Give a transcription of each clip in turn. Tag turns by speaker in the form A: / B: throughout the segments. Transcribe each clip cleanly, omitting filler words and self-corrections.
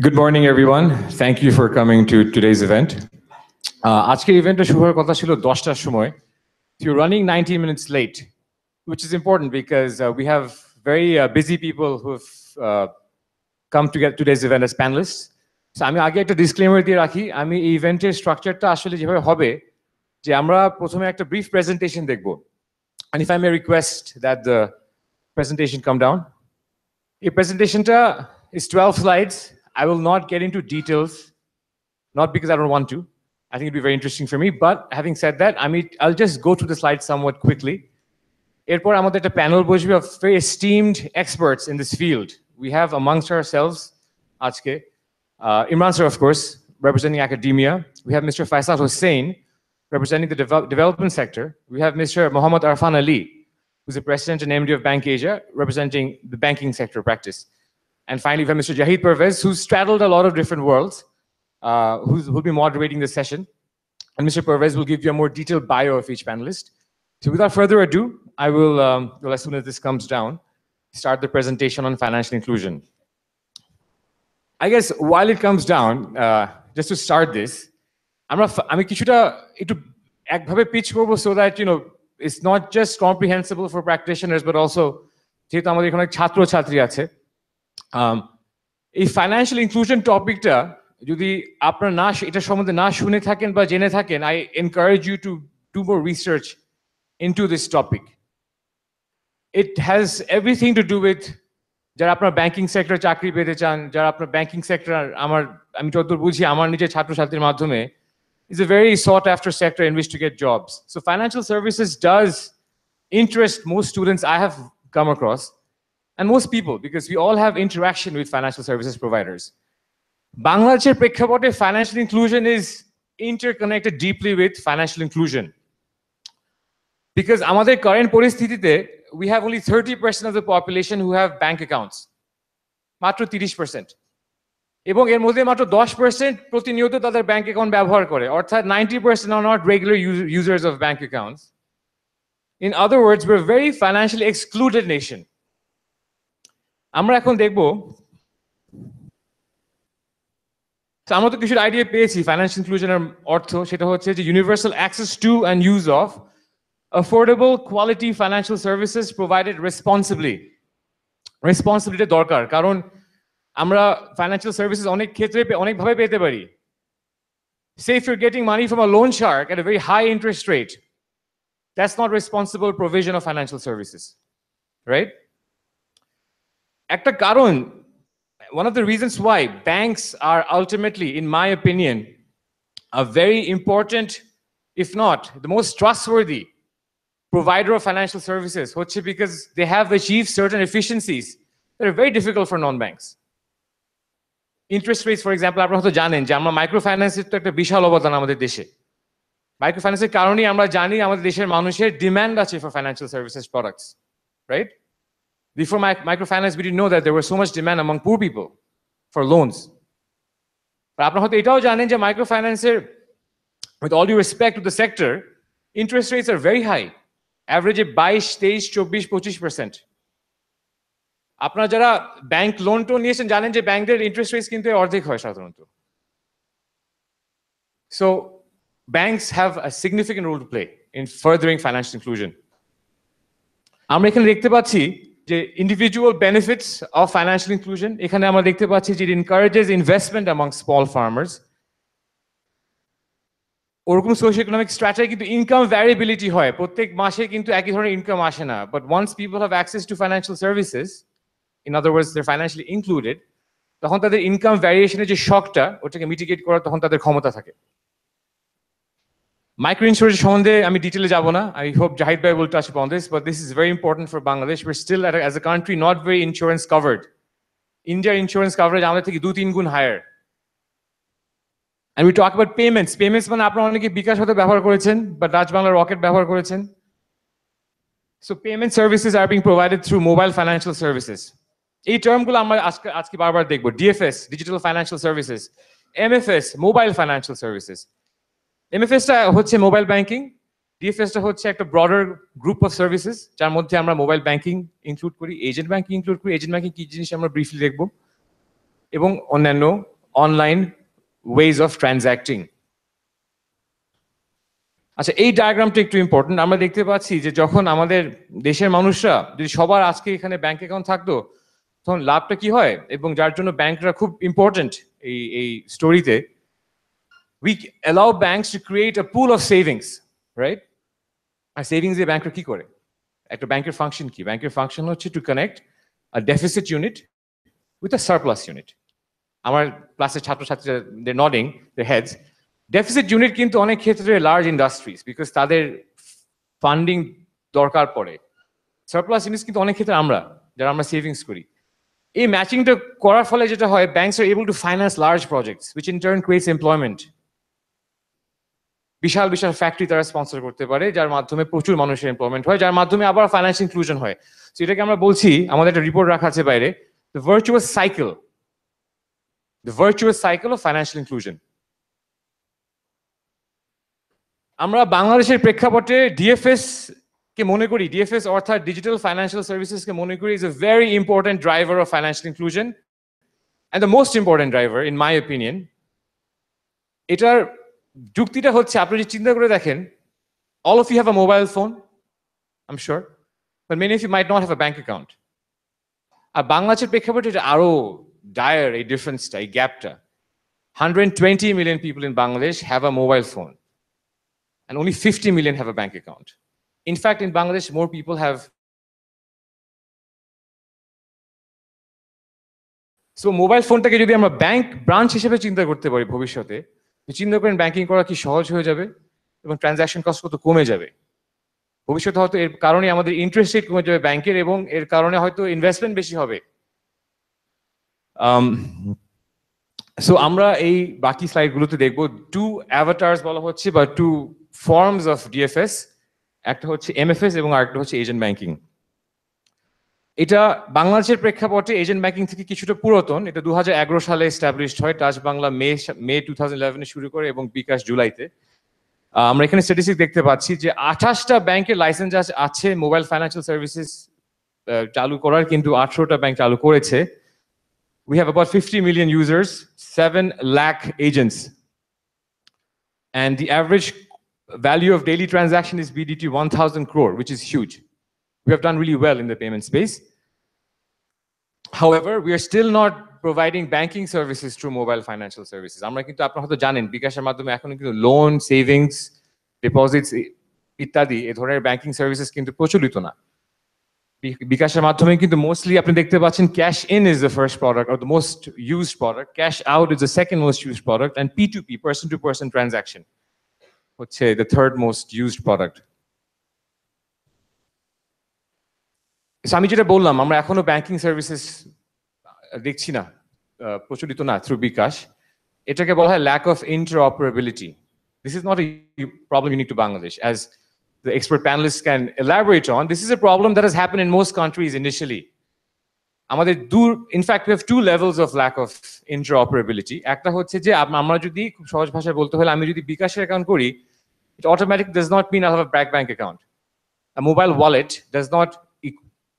A: Good morning, everyone. Thank you for coming to today's event. আজকের ইভেন্টটা শুরু হওয়ার কথা ছিল 10টার সময়. You're running 90 minutes late, which is important because we have very busy people who've come to get today's event as panelists. So আমি আগে একটা disclaimer দিয়ে রাখি, আমি এই ইভেন্টের স্ট্রাকচারটা আসলে যেভাবে হবে যে আমরা প্রথমে একটা brief presentation দেখব. And if I may request that the presentation come down. এই প্রেজেন্টেশনটা is 12 slides. I will not get into details, not because I don't want to. I think it'd be very interesting for me. But having said that, I'll just go through the slides somewhat quickly. এরপর আমাদের একটা panel বসবে of very esteemed experts in this field. We have amongst ourselves আজকে Imran sir, of course, representing academia. We have Mr. Feisal Hussain, representing the development sector. We have Mr. Muhammad Arfan Ali, who's the president and MD of Bank Asia, representing the banking sector practice. And finally, we have Mr. Jaheed Pervez, who's straddled a lot of different worlds, who'll be moderating this session. And Mr. Pervez will give you a more detailed bio of each panelist. So without further ado, I will, well, as soon as this comes down, start the presentation on financial inclusion. I guess while it comes down, just to start this, আমি কিছুটা একটু একভাবে pitch করব so that, you know, it's not just comprehensible for practitioners, but also যেহেতু আমাদের এখানে ছাত্র ছাত্রী আছে, এই ফাইন্যান্সিয়াল ইনক্লুশন টপিকটা যদি আপনারা না এটা সম্বন্ধে না শুনে থাকেন বা জেনে থাকেন, I encourage you to do more research into this topic. It has everything to do with যারা আপনার ব্যাংকিং সেক্টর চাকরি পেতে চান, যারা আপনার ব্যাংকিং সেক্টর আমি যতদূর বুঝি আমার নিজের ছাত্রছাত্রীর মাধ্যমে is a very sought after sector in which to get jobs. So financial services does interest most students I have come across. And most people, because we all have interaction with financial services providers. Bangladesh's প্রেক্ষাপটে financial inclusion is interconnected deeply with financial inclusion. Because আমাদের current পরিস্থিতিতে, we have only 30% of the population who have bank accounts. মাত্র 30%. এবং এর মধ্যে মাত্র 10% প্রতিনিয়ত তাদের ব্যাংক অ্যাকাউন্ট ব্যবহার করে, অর্থাৎ 90% are not regular users of bank accounts. In other words, we're a very financially excluded nation. আমরা এখন দেখব, আমরা তো কিছু আইডিয়া পেয়েছি ফাইন্যান্সিয়াল ইনক্লুশনের অর্থ, সেটা হচ্ছে যে universal access to and use of affordable quality financial services provided responsibility দরকার, কারণ আমরা ফাইন্যান্সিয়াল সার্ভিসেস অনেক ক্ষেত্রে অনেকভাবে পেতে পারি. Say if you're getting money from a loan shark at a very high interest rate, that's not responsible provision of financial services, right? একটা কারণ, one of the reasons why banks are ultimately, in my opinion, a very important, if not the most trustworthy provider of financial services, হচ্ছে because they have achieved certain efficiencies that are very difficult for non-banks. Interest rates, for example, আপনারা হয়তো জানেন যে আমরা মাইক্রোফাইন্যান্সের তো একটা বিশাল অবদান আমাদের দেশে. মাইক্রোফাইন্যান্সের কারণেই আমরা জানি আমাদের দেশের মানুষের ডিমান্ড আছে for financial services products, right? Before microfinance, we didn't know that there was so much demand among poor people for loans. But আপনারা হয়তো এটাও জানেন যে মাইক্রোফাইন্যান্সের, with all due respect to the sector, interest rates are very high. Average 22, 23, 24, 25%. আপনারা যারা bank লোনটো নিয়েছেন জানেন যে ব্যাংকদের ইন্টারেস্ট রেটস কিন্তু অর্ধেক হয় সাধারণত. So banks have a significant role to play in furthering financial inclusion. আমরা এখানে দেখতে পাচ্ছি যে individual benefits of financial inclusion, এখানে আমরা দেখতে পাচ্ছি যে it encourages investment among small farmers. ওরকম সোশিও ইকোনমিক স্ট্র্যাটাজি কিন্তু ইনকাম ভ্যারিয়েবিলিটি হয়, প্রত্যেক মাসে কিন্তু একই ধরনের ইনকাম আসে না. But once people have access to financial services, in other words they are financially included, তখন তাদের ইনকাম ভ্যারিয়েশনের যে শকটা ওটাকে মিটিগেট করার তখন তাদের ক্ষমতা থাকে. Micro insurance সম্বন্ধে আমি ডিটেইলে যাব না. I hope Jaheed bhai will touch upon this, but this is very important for Bangladesh. We're still as a country not very insurance covered. India insurance coverage আমাদের থেকে 2-3 গুণ higher. And we talk about payments. Payments মানে আপনারা অনেকে বিকাশ হতে ব্যবহার করেছেন বা ডাচ বাংলা রকেট ব্যবহার করেছেন. So payment services are being provided through mobile financial services. এই টার্মগুলো আমরা আজকে বারবার দেখব. DFS, Digital Financial Services. MFS, Mobile Financial Services. MFS টা হচ্ছে মোবাইল ব্যাংকিং. DFS টা হচ্ছে একটা ব্রডার গ্রুপ অফ সার্ভিসেস যার মধ্যে আমরা মোবাইল ব্যাংকিং ইনক্লুড করি, এজেন্ট ব্যাংকিং ইনক্লুড করি. এজেন্ট ব্যাংকিং কি জিনিস আমরা ব্রিফলি দেখব, এবং অন্যান্য অনলাইন ওয়েজ অফ ট্রানজ্যাক্টিং. আচ্ছা, এই ডায়াগ্রামটা একটু ইম্পর্টেন্ট. আমরা দেখতে পাচ্ছি যে যখন আমাদের দেশের মানুষরা যদি সবার আজকে এখানে ব্যাংক অ্যাকাউন্ট থাকতো, তখন লাভটা কি হয়, এবং যার জন্য ব্যাংকরা খুব ইম্পর্টেন্ট এই স্টোরিতে. We allow banks to create a pool of savings, right? আর সেভিংস দিয়ে ব্যাংকরা কি করে? একটা ব্যাংকের ফাংশন কি? ব্যাংকের ফাংশন হচ্ছে to connect a deficit unit with a surplus unit. আমার ক্লাসের ছাত্রছাত্রীরা দে নডিং দ্য হেডস. ডেফিসিট ইউনিট কিন্তু অনেক ক্ষেত্রে লার্জ ইন্ডাস্ট্রিজ, বিকজ তাদের ফান্ডিং দরকার পড়ে. সারপ্লাস ইউনিট কিন্তু অনেক ক্ষেত্রে যারা আমরা সেভিংস করি. এই ম্যাচিংটা করার ফলে যেটা হয়, banks are able to finance large projects which in turn creates employment. বিশাল বিশাল ফ্যাক্টরি তারা স্পন্সর করতে পারে, যার মাধ্যমে প্রচুর মানুষের এমপ্লয়মেন্ট হয়, যার মাধ্যমে আবার ফাইন্যান্সিয়াল ইনক্লুশন হয়. সো এটাকে আমরা বলছি, আমাদের একটা রিপোর্ট রাখা আছে বাইরে, the virtuous cycle of financial inclusion. আমরা বাংলাদেশের প্রেক্ষাপটে ডিএফএস কে মনে করি, ডিএফএস অর্থাৎ ডিজিটাল ফাইন্যান্সিয়াল সার্ভিসেস কে মনে করি is a very important driver of financial inclusion and the most important driver in my opinion. এটার যুক্তিটা হচ্ছে, আপনি যদি চিন্তা করে দেখেন, all of you have a mobile phone, I'm sure, but many of you might not have a bank account. আর বাংলাদেশের প্রেক্ষাপটে এটা আরো ডায়ার, এই ডিফারেন্সটা, এই গ্যাপটা. 120 million people in Bangladesh have a mobile phone and only 50 million have a bank account. In fact, in Bangladesh, more people have. So mobile phone টাকে যদি আমরা ব্যাংক ব্রাঞ্চ হিসেবে চিন্তা করতে পারি ভবিষ্যতে, চিন্তা করেন ব্যাংকিং করা কি সহজ হয়ে যাবে এবং ট্রানজাকশন কস্ট কত কমে যাবে ভবিষ্যতে. হয়তো এর কারণে আমাদের ইন্টারেস্ট রেট কমে যাবে ব্যাংকের, এবং এর কারণে হয়তো ইনভেস্টমেন্ট বেশি হবে. সো আমরা এই বাকি স্লাইডগুলোতে দেখবো টু অ্যাভাটার্স বলা হচ্ছে, বা টু ফর্মস অফ ডিএফএস. একটা হচ্ছে এমএফএস এবং আরেকটা হচ্ছে এজেন্ট ব্যাংকিং. এটা বাংলাদেশের প্রেক্ষাপটে এজেন্ট ব্যাংকিং থেকে কিছুটা পুরাতন. এটা 2011 সালে এস্টাবলিশড হয়. ডাচ বাংলা মে 2011 শুরু করে এবং বিকাশ জুলাইতে. আমরা এখানে স্ট্যাটিস্টিক দেখতে পাচ্ছি যে 28টা ব্যাংকের লাইসেন্স আছে মোবাইল ফাইন্যান্সিয়াল সার্ভিসেস চালু করার, কিন্তু 18টা ব্যাংক চালু করেছে. We have about 50 million users, 7 lakh agents, and the average value of daily transaction is BDT 1,000 crore, which is huge. We have done really well in the payment space. However, we are still not providing banking services through mobile financial services. আমরা কিন্তু আপনারা হয়তো জানেন, বিকাশের মাধ্যমে এখন কিন্তু loan, savings, deposits ইত্যাদি এই ধরনের ব্যাংকিং সার্ভিসেস কিন্তু প্রচলিত না. বিকাশের মাধ্যমে কিন্তু মোস্টলি আপনি দেখতে পাচ্ছেন cash in is the first product or the most used product, cash out is the second most used product, and P2P, person to person transaction, হচ্ছে the third most used product. আমি যেটা বললাম, আমরা এখনো banking services দেখছি না, প্রচলিত না থ্রু বিকাশ. এটাকে বলা হয় lack of interoperability. This is not a problem unique to Bangladesh, as the expert panelists can elaborate on. This is a problem that has happened in most countries initially. In fact, we have two levels of lack of interoperability. একটা হচ্ছে যে আমরা যদি খুব সহজ ভাষায় বলতে হলে, আমি যদি বিকাশের অ্যাকাউন্ট করি, it automatically does not mean I'll have a bank account. A mobile wallet does not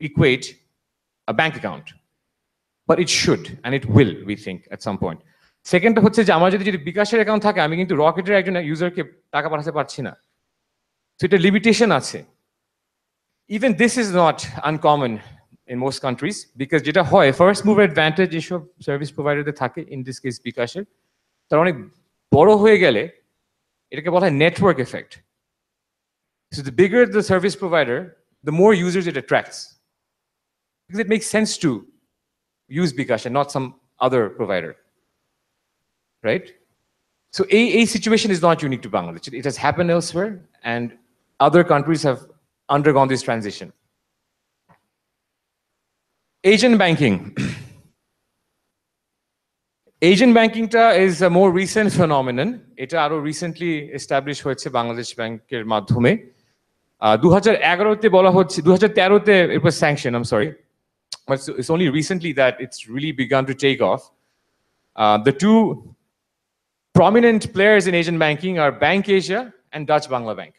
A: equate a bank account, but it should and it will, we think, at some point. Second হচ্ছে যে আমার যদি বিকাশের account থাকে, আমি কিন্তু রকেটের একজন ইউজারকে টাকা পাঠাতে পারছি না. So এটা লিমিটেশন আছে. Even this is not uncommon in most countries, because যেটা হয়, ফার্স্ট মুভার অ্যাডভান্টেজ এসব সার্ভিস প্রোভাইডারদের থাকে, ইন দিস কেস বিকাশের, তারা অনেক বড় হয়ে গেলে এটাকে বলা হয় network effect. So the bigger the service provider, the more users it attracts, because it makes sense to use Bikash and not some other provider, right? So a situation is not unique to Bangladesh. It has happened elsewhere, and other countries have undergone this transition. Agent banking. Agent banking is a more recent phenomenon. It aro recently established হয়েছে বাংলাদেশ ব্যাংকের মাধ্যমে 2011 তে বলা হচ্ছে 2013 তে it was sanctioned, I'm sorry, but it's only recently that it's really begun to take off. The two prominent players in Asian banking are Bank Asia and Dutch Bangla Bank.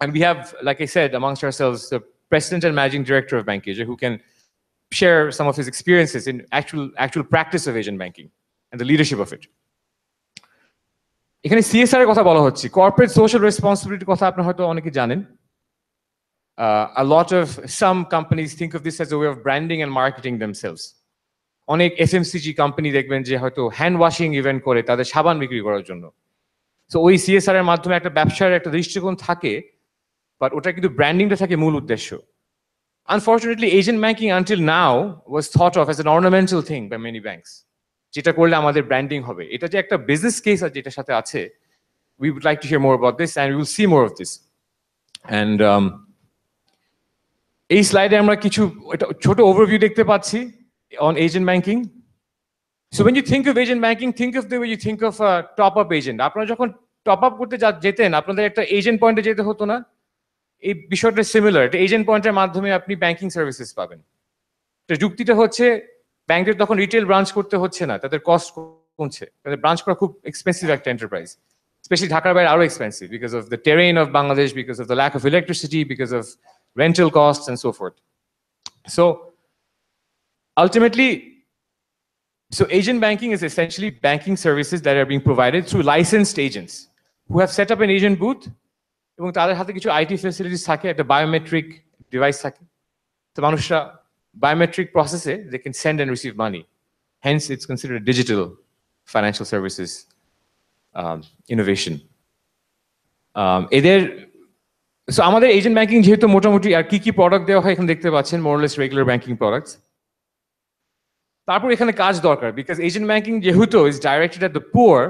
A: And we have, like I said, amongst ourselves, the president and managing director of Bank Asia, who can share some of his experiences in actual practice of Asian banking and the leadership of it. এখানে CSR এর কথা বলা হচ্ছে, corporate social responsibility কথা আপনারা হয়তো অনেকে জানেন. A lot of some companies think of this as a way of branding and marketing themselves. অনেক FMCG কোম্পানি দেখবেন যে হয়তো হ্যান্ড ওয়াশিং ইভেন্ট করে তাদের সাবান বিক্রি করার জন্য। সো ওই CSR এর মাধ্যমে একটা ব্যবসার একটা দৃষ্টিকোণ থাকে, বাট ওটা কিন্তু ব্র্যান্ডিংটা থাকে মূল উদ্দেশ্য। Unfortunately, Asian banking until now was thought of as an ornamental thing by many banks. যেটা করলে আমাদের ব্র্যান্ডিং হবে, এটা যে একটা বিজনেস কেস আছে যেটার সাথে আছে, we would like to hear more about this and we will see more of this. And এই স্লাইডে আমরা কিছু ছোট ওভারভিউ দেখতে পাচ্ছি on Asian banking. So when you think of Asian banking, think of the way you think of a top-up agent. আপনারা যখন top up করতে যেতেন, আপনাদের একটা এজেন্ট পয়েন্টে যেতে হতো না? এই বিষয়টা সিমিলার। একটা এজেন্ট পয়েন্টের মাধ্যমে আপনি ব্যাংকিং সার্ভিসেস পাবেন। তো যুক্তিটা হচ্ছে ব্যাংকের তখন রিটেল ব্রাঞ্চ করতে হচ্ছে না, তাদের কস্ট কমছে। তাদের ব্রাঞ্চ করা খুব এক্সপেন্সিভ একটা এন্টারপ্রাইজ, স্পেশালি ঢাকার বাইরে আরো expensive because of the terrain of Bangladesh, because of the lack of electricity, because of rental costs and so forth. So ultimately, agent banking is essentially banking services that are being provided through licensed agents who have set up an agent booth এবং তাদের হাতে কিছু IT facilities থাকে, একটা biometric device থাকে। তো মানুষরা biometric প্রসেসে they can send and receive money. Hence it's considered a digital financial services innovation. So আমাদের এজেন্ট ব্যাংকিং যেহেতু মোটামুটি আর কি প্রোডাক্ট দেওয়া হয় এখানে দেখতে পাচ্ছেন, মোরলেস রেগুলার ব্যাংকিং প্রোডাক্টস। তারপর এখানে কাজ দরকার, বিকজ এজেন্ট ব্যাংকিং যেহেতু is directed at the poor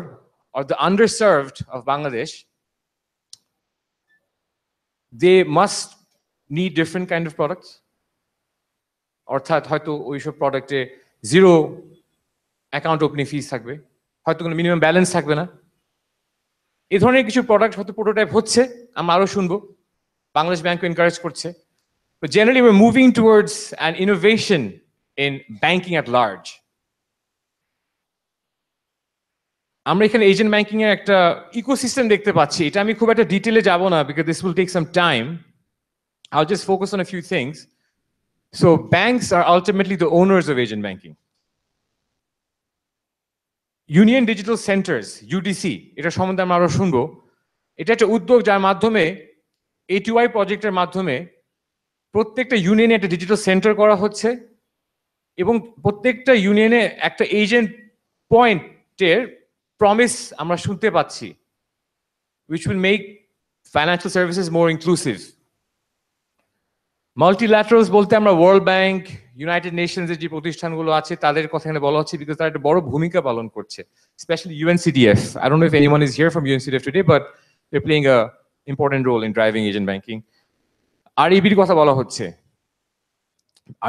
A: or the underserved of Bangladesh, they must need different kind of products. অর্থাৎ হয়তো ওইসব প্রোডাক্টে জিরো অ্যাকাউন্ট ওপেনিং ফিস থাকবে, হয়তো কোনো মিনিমাম ব্যালেন্স থাকবে না। এই ধরনের কিছু প্রোডাক্ট হয়তো প্রোটোটাইপ হচ্ছে, আমরা আরো শুনবো, বাংলাদেশ ব্যাংক এনকারেজ করছে। But generally we're moving towards an innovation in banking at large. আমরা এখানে এজেন্ট ব্যাংকিং এর একটা ইকোসিস্টেম দেখতে পাচ্ছি। এটা আমি খুব একটা ডিটেইলে যাব না because this will take some time. I'll just focus on a few things. So banks are ultimately the owners of agent banking. Union Digital Centers, UDC, এটা সম্বন্ধে আমরা আরো শুনবো। এটা একটা উদ্যোগ যার মাধ্যমে A2I প্রজেক্টের মাধ্যমে প্রত্যেকটা ইউনিয়নে একটা ডিজিটাল সেন্টার করা হচ্ছে এবং প্রত্যেকটা ইউনিয়নে একটা এজেন্ট পয়েন্টের প্রমিস আমরা শুনতে পাচ্ছি, which will make financial services more inclusive. মাল্টিল্যাটারালস বলতে আমরা ওয়ার্ল্ড ব্যাংক, ইউনাইটেড নেশনস এর যে প্রতিষ্ঠানগুলো আছে তাদের কথা এখানে বলা হচ্ছে, বিকজ তারা একটা বড় ভূমিকা পালন করছে, specially UNCDF. I don't know if anyone is here from UNCDF today, but they're playing a important role in driving agent banking. REB এর কথা বলা হচ্ছে।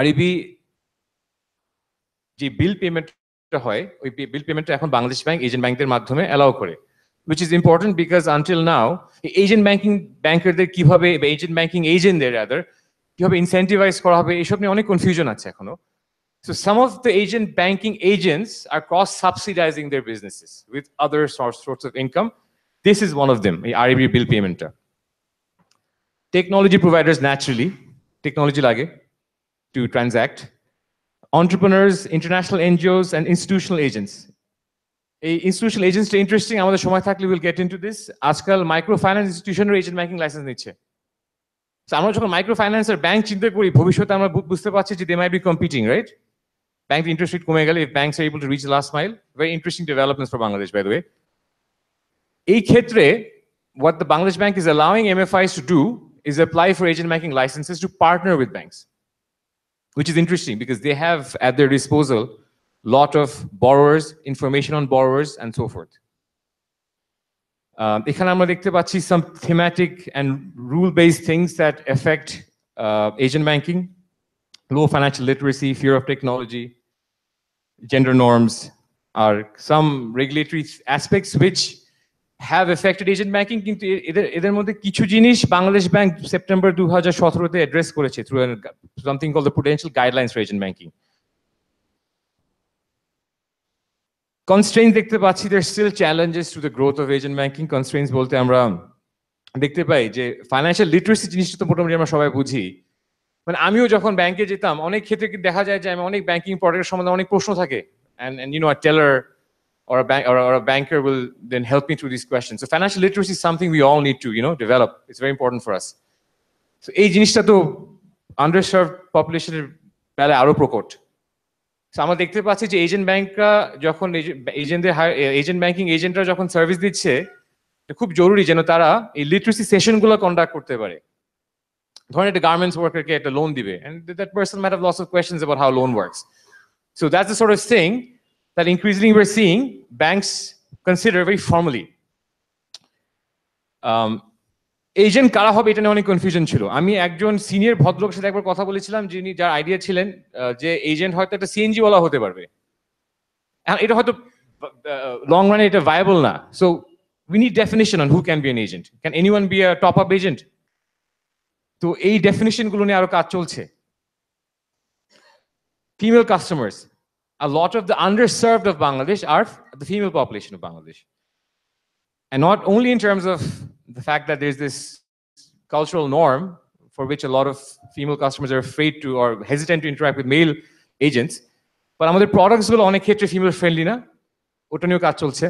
A: REB যে বিল পেমেন্টটা হয়, ওই বিল পেমেন্টটা এখন বাংলাদেশ ব্যাংক এজেন্ট ব্যাংকদের মাধ্যমে অ্যালাউ করে, which is important because until now agent banking ব্যাংকারদের কিভাবে, এজেন্ট ব্যাংকিং এজেন্টদের রাদার কিভাবে ইনসেন্টিভাইজ করা হবে এসব নিয়ে অনেক কনফিউশন আছে এখনো। So some of the agent banking agents are cross-subsidizing their businesses with other sorts of income. This is one of them, the REB bill payment. Technology providers, naturally, technology lage to transact. Entrepreneurs, international NGOs, and institutional agents. Institutional agents are interesting. আমাদের সময় থাকলে we'll get into this. আজকাল microfinance ইনস্টিটিউশনের agent banking licence নিচ্ছে। আমরা যখন microfinance আর bank চিন্তা করি, ভবিষ্যতে আমরা বুঝতে পারছি যে they might be competing, right? Bank interest rate কমে গেলে if banks are able to reach the last mile, very interesting developments for Bangladesh, by the way. এই ক্ষেত্রে what the Bangladesh Bank is allowing MFIs to do is apply for agent banking licenses to partner with banks, which is interesting because they have at their disposal lot of borrowers, information on borrowers, and so forth. এখানে আমরা দেখতে পাচ্ছি some thematic and rule-based things that affect Asian banking, low financial literacy, fear of technology, gender norms are some regulatory aspects which have affected Asian banking, কিন্তু এদের মধ্যে কিছু জিনিস Bangladesh bank September 2017-তে address করেছে through something called the Prudential Guidelines for Asian Banking. Constraints দেখতে পাচ্ছি, there's still challenges to the growth of Asian banking. Constraints বলতে আমরা দেখতে পাই যে ফাইন্যান্সিয়াল লিটারেসি জিনিসটা তো মোটামুটি আমরা সবাই বুঝি, মানে আমিও যখন ব্যাংকে যেতাম অনেক ক্ষেত্রে দেখা যায় যে আমি অনেক ব্যাংকিং প্রোডাক্টের সম্বন্ধে অনেক প্রশ্ন থাকে, and you know a teller or a bank or a banker will then help me through these questions. So financial literacy is something we all need to develop. It's very important for us. So এই জিনিসটা তো underserved populationের বেলায় আরো প্রকট। So আমরা দেখতে পাচ্ছি যে এজেন্ট ব্যাংকরা যখন এজেন্ট ব্যাংকিং এজেন্টরা যখন সার্ভিস দিচ্ছে, খুব জরুরি যেন তারা এই লিটারেসি সেশনগুলো কন্ডাক্ট করতে পারে। ধরেন একটা গার্মেন্টস ওয়ার্কারকে একটা লোন দিবে, and that person might have lots of questions about how loan works. So that's the sort of thing that increasingly we're seeing banks consider very formally. Agent কারা হবে এটা নিয়ে অনেক কনফিউশন ছিল। আমি একজন সিনিয়র ভদ্রলোকের সাথে একবার কথা বলেছিলাম, যিনি যার আইডিয়া ছিলেন যে এজেন্ট হয়তো একটা সিএনজি ওয়ালা হতে পারবে, এটা হয়তো লং রানে এটা ভায়াবল না। So we need definition on who can be an agent. Can anyone be a top up agent? তো এই ডেফিনিশন গুলো নিয়ে আরো কাজ চলছে। Female customers, a lot of the underserved of Bangladesh are the female population of Bangladesh, and not only in terms of the fact that there's this cultural norm for which a lot of female customers are afraid to or hesitant to interact with male agents, but আমাদের products গুলো অনেক ক্ষেত্রে female friendly না, ওটা নিয়েও কাজ চলছে।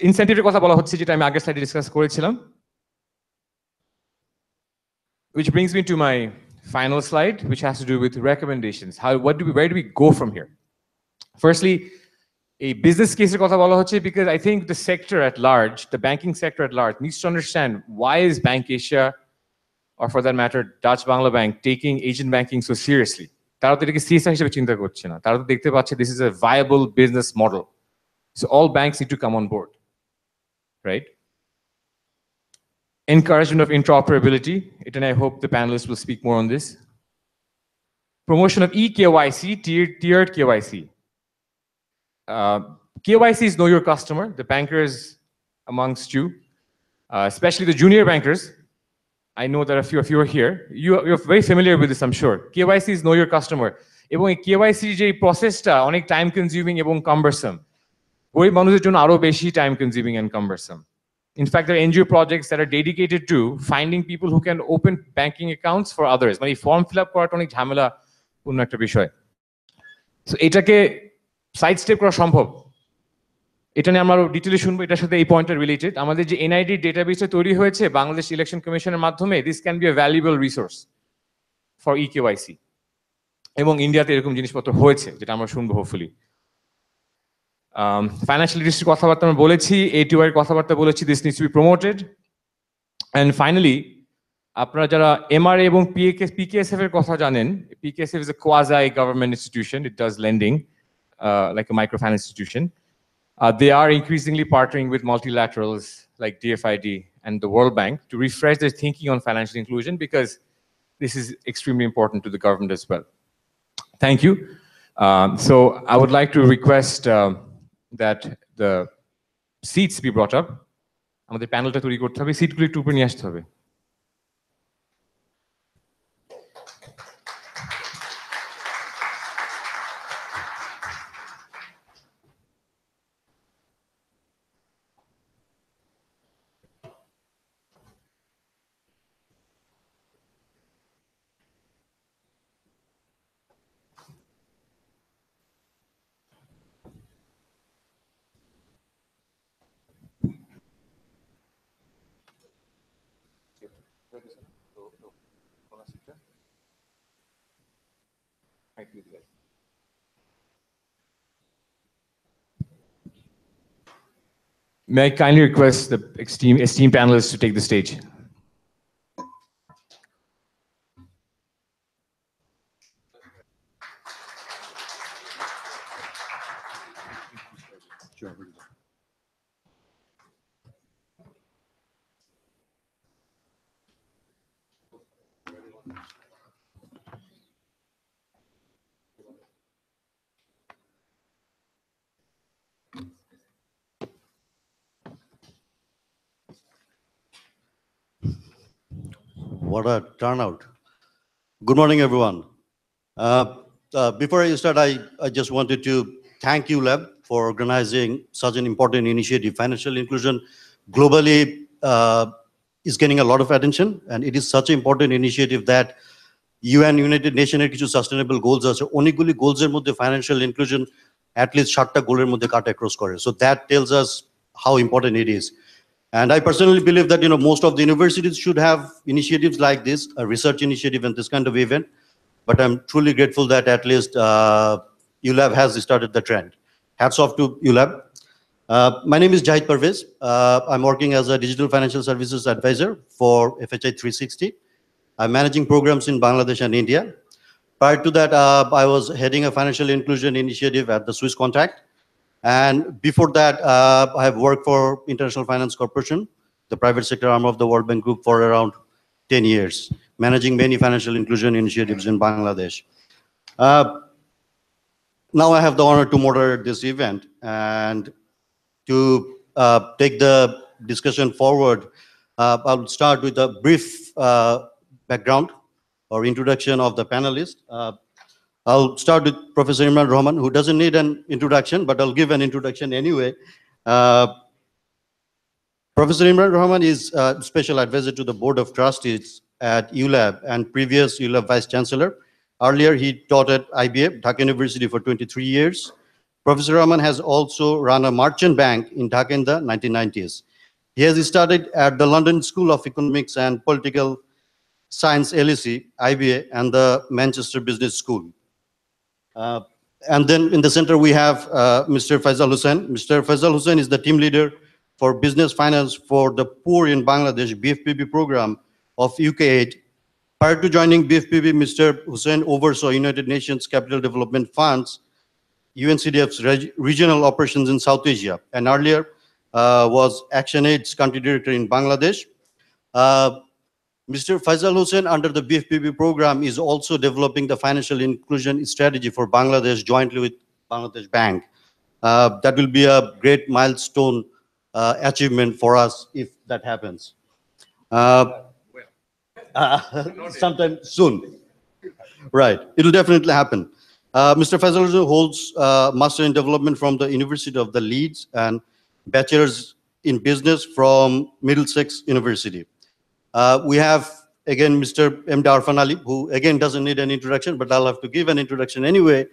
A: ইনসেন্টিভের কথা বলা হচ্ছে, যেটা আমি আগের স্লাইডে ডিসকাস করেছিলাম, which brings me to my final slide, which has to do with recommendations. Where do we go from here? Firstly, a business case কথা বলা হচ্ছে because I think the sector at large, the banking sector at large, needs to understand why is Bank Asia, or for that matter Dutch Bangla Bank, taking Asian banking so seriously. তারা তো এটাকে CSR হিসেবে চিন্তা করছে না, তারা তো দেখতে পাচ্ছে this is a viable business model. So all banks need to come on board, right? Encouragement of interoperability, and I hope the panelists will speak more on this. Promotion of eKYC, tiered KYC. KYC is know your customer, the bankers amongst you, especially the junior bankers. I know that a few of you are here. You're very familiar with this, I'm sure. KYC is know your customer. এবং এই KYC যে প্রসেসটা অনেক time consuming এবং কাম্বারসাম, গরিব মানুষের জন্য আরো বেশি time consuming and cumbersome. In fact, there are NGO projects that are dedicated to finding people who can open banking accounts for others. মানে ফর্ম ফিল আপ করাটা অনেক ঝামেলাপূর্ণ একটা বিষয়। সো এটাকে সাইড স্টেপ করা সম্ভব, এটা নিয়ে আমরা ডিটেইলে শুনবো। এটার সাথে এই পয়েন্টটা রিলেটেড। আমাদের যে এনআইডি ডেটাবেসটা তৈরি হয়েছে বাংলাদেশ ইলেকশন কমিশনের মাধ্যমে, this can B a valuable resource for eKYC, এবং ইন্ডিয়াতে এরকম জিনিসপত্র হয়েছে যেটা আমরা শুনবো হোপফুলি। ফাইন্যান্সিয়াল লিটারেসির কথাবার্তা আমরা বলেছি, এটিওআই এর কথাবার্তা বলেছি, this needs to be promoted. And finally আপনারা যারা এমআরএ এবং পিকেএসএফ এর কথা জানেন, PKSF is a quasi government institution, it does lending like a microfinance institution. They are increasingly partnering with multilaterals like DFID and the World Bank to refresh their thinking on financial inclusion, because this is extremely important to the government as well. Thank you. So I would like to request that the seats be brought up. আমাদের প্যানেলটা তৈরি করতে হবে, সিটগুলি একটু উপরে নিয়ে আসতে হবে। May I kindly request the esteemed panelists to take the stage.
B: what a turnout. Good morning, everyone. Before I start, I just wanted to thank ULAB for organizing such an important initiative. Financial inclusion globally is getting a lot of attention, and it is such an important initiative that UN United Nations কিছু sustainable goals আছে অনেকগুলি গোলসের মধ্যে financial inclusion at least 7টা গোলের মধ্যে কাট across করে. So that tells us how important it is. And I personally believe that most of the universities should have initiatives like this, a research initiative and this kind of event. But I'm truly grateful that at least ULAB has started the trend. Hats off to ULAB. My name is Jaheed Pervez. I'm working as a digital financial services advisor for FHI 360. I'm managing programs in Bangladesh and India. Prior to that, I was heading a financial inclusion initiative at the Swiss Contact. And before that, I have worked for International Finance Corporation, the private sector arm of the World Bank Group, for around 10 years, managing many financial inclusion initiatives in Bangladesh. Now I have the honor to moderate this event, and to take the discussion forward, I'll start with a brief background or introduction of the panelists. I'll start with Professor Imran Rahman, who doesn't need an introduction, but I'll give an introduction anyway. Professor Imran Rahman is a special advisor to the Board of Trustees at ULAB and previous ULAB Vice Chancellor. Earlier, he taught at IBA, Dhaka University, for 23 years. Professor Rahman has also run a merchant bank in Dhaka in the 1990s. He has studied at the London School of Economics and Political Science, LSE, IBA, and the Manchester Business School. And then in the center, we have Mr. Feisal Hussain. Mr. Feisal Hussain is the team leader for business finance for the poor in Bangladesh BFP-B program of UKAID. Prior to joining BFP-B, Mr. Hussain oversaw United Nations Capital Development Funds, UNCDF's regional operations in South Asia, and earlier was ActionAid's country director in Bangladesh. Mr. Feisal Hussain, under the BFP-B program, is also developing the financial inclusion strategy for Bangladesh jointly with Bangladesh Bank. That will be a great milestone achievement for us if that happens. Sometime soon. Right, it will definitely happen. Mr. Feisal holds Master in Development from the University of the Leeds and Bachelor's in Business from Middlesex University. We have, again, Mr. M.D. Arfan, who, again, doesn't need an introduction, but I'll have to give an introduction anyway.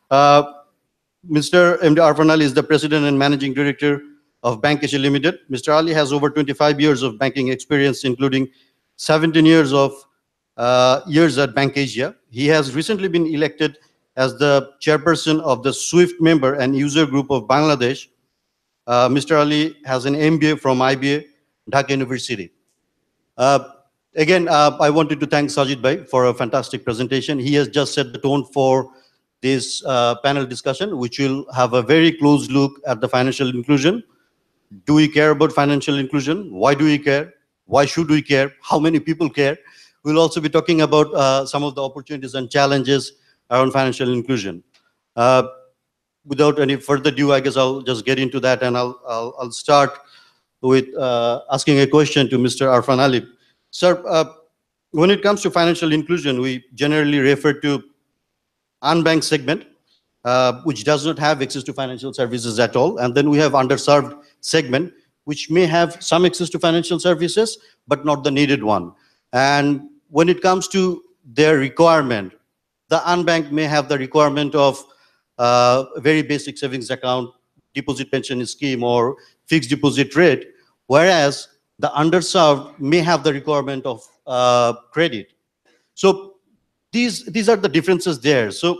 B: Mr. M.D. Arfan is the President and Managing Director of Bank Asia Limited. Mr. Ali has over 25 years of banking experience, including 17 years at Bank Asia. He has recently been elected as the chairperson of the SWIFT member and user group of Bangladesh. Mr. Ali has an MBA from IBA, Dhaka University. Again, I wanted to thank Sajid Bhai for a fantastic presentation. He has just set the tone for this panel discussion, which will have a very close look at the financial inclusion. Do we care about financial inclusion? Why do we care? Why should we care? How many people care? We'll also be talking about some of the opportunities and challenges around financial inclusion. Without any further ado, I guess I'll just get into that, and I'll start with asking a question to Mr. Arfan Ali. Sir, when it comes to financial inclusion, we generally refer to unbanked segment, which does not have access to financial services at all. And then we have underserved segment, which may have some access to financial services, but not the needed one. And when it comes to their requirement, the unbanked may have the requirement of a very basic savings account, deposit pension scheme, or fixed deposit rate, whereas the underserved may have the requirement of credit. So these are the differences there. So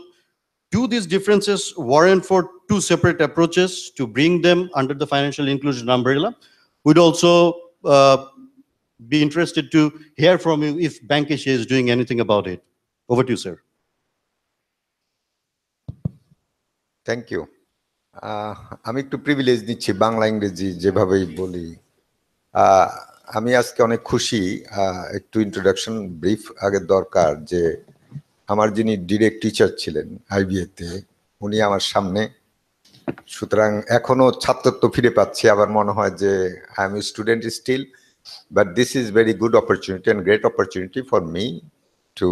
B: do these differences warrant for two separate approaches to bring them under the financial inclusion umbrella? We'd also be interested to hear from you if Bank Asia is doing anything about it. Over to you, sir.
C: Thank you. আমি একটু privilege নিচ্ছি বাংলা ইংরেজি যেভাবেই বলি। আমি আজকে অনেক খুশি, একটু ইন্ট্রোডাকশন ব্রিফ আগে দরকার, যে আমার যিনি ডিরেক্ট টিচার ছিলেন আইবিএতে, উনি আমার সামনে, সুতরাং এখনো ছাত্রত্ব ফিরে পাচ্ছি, আবার মনে হয় যে I am student still, But this is very good opportunity and great opportunity for me to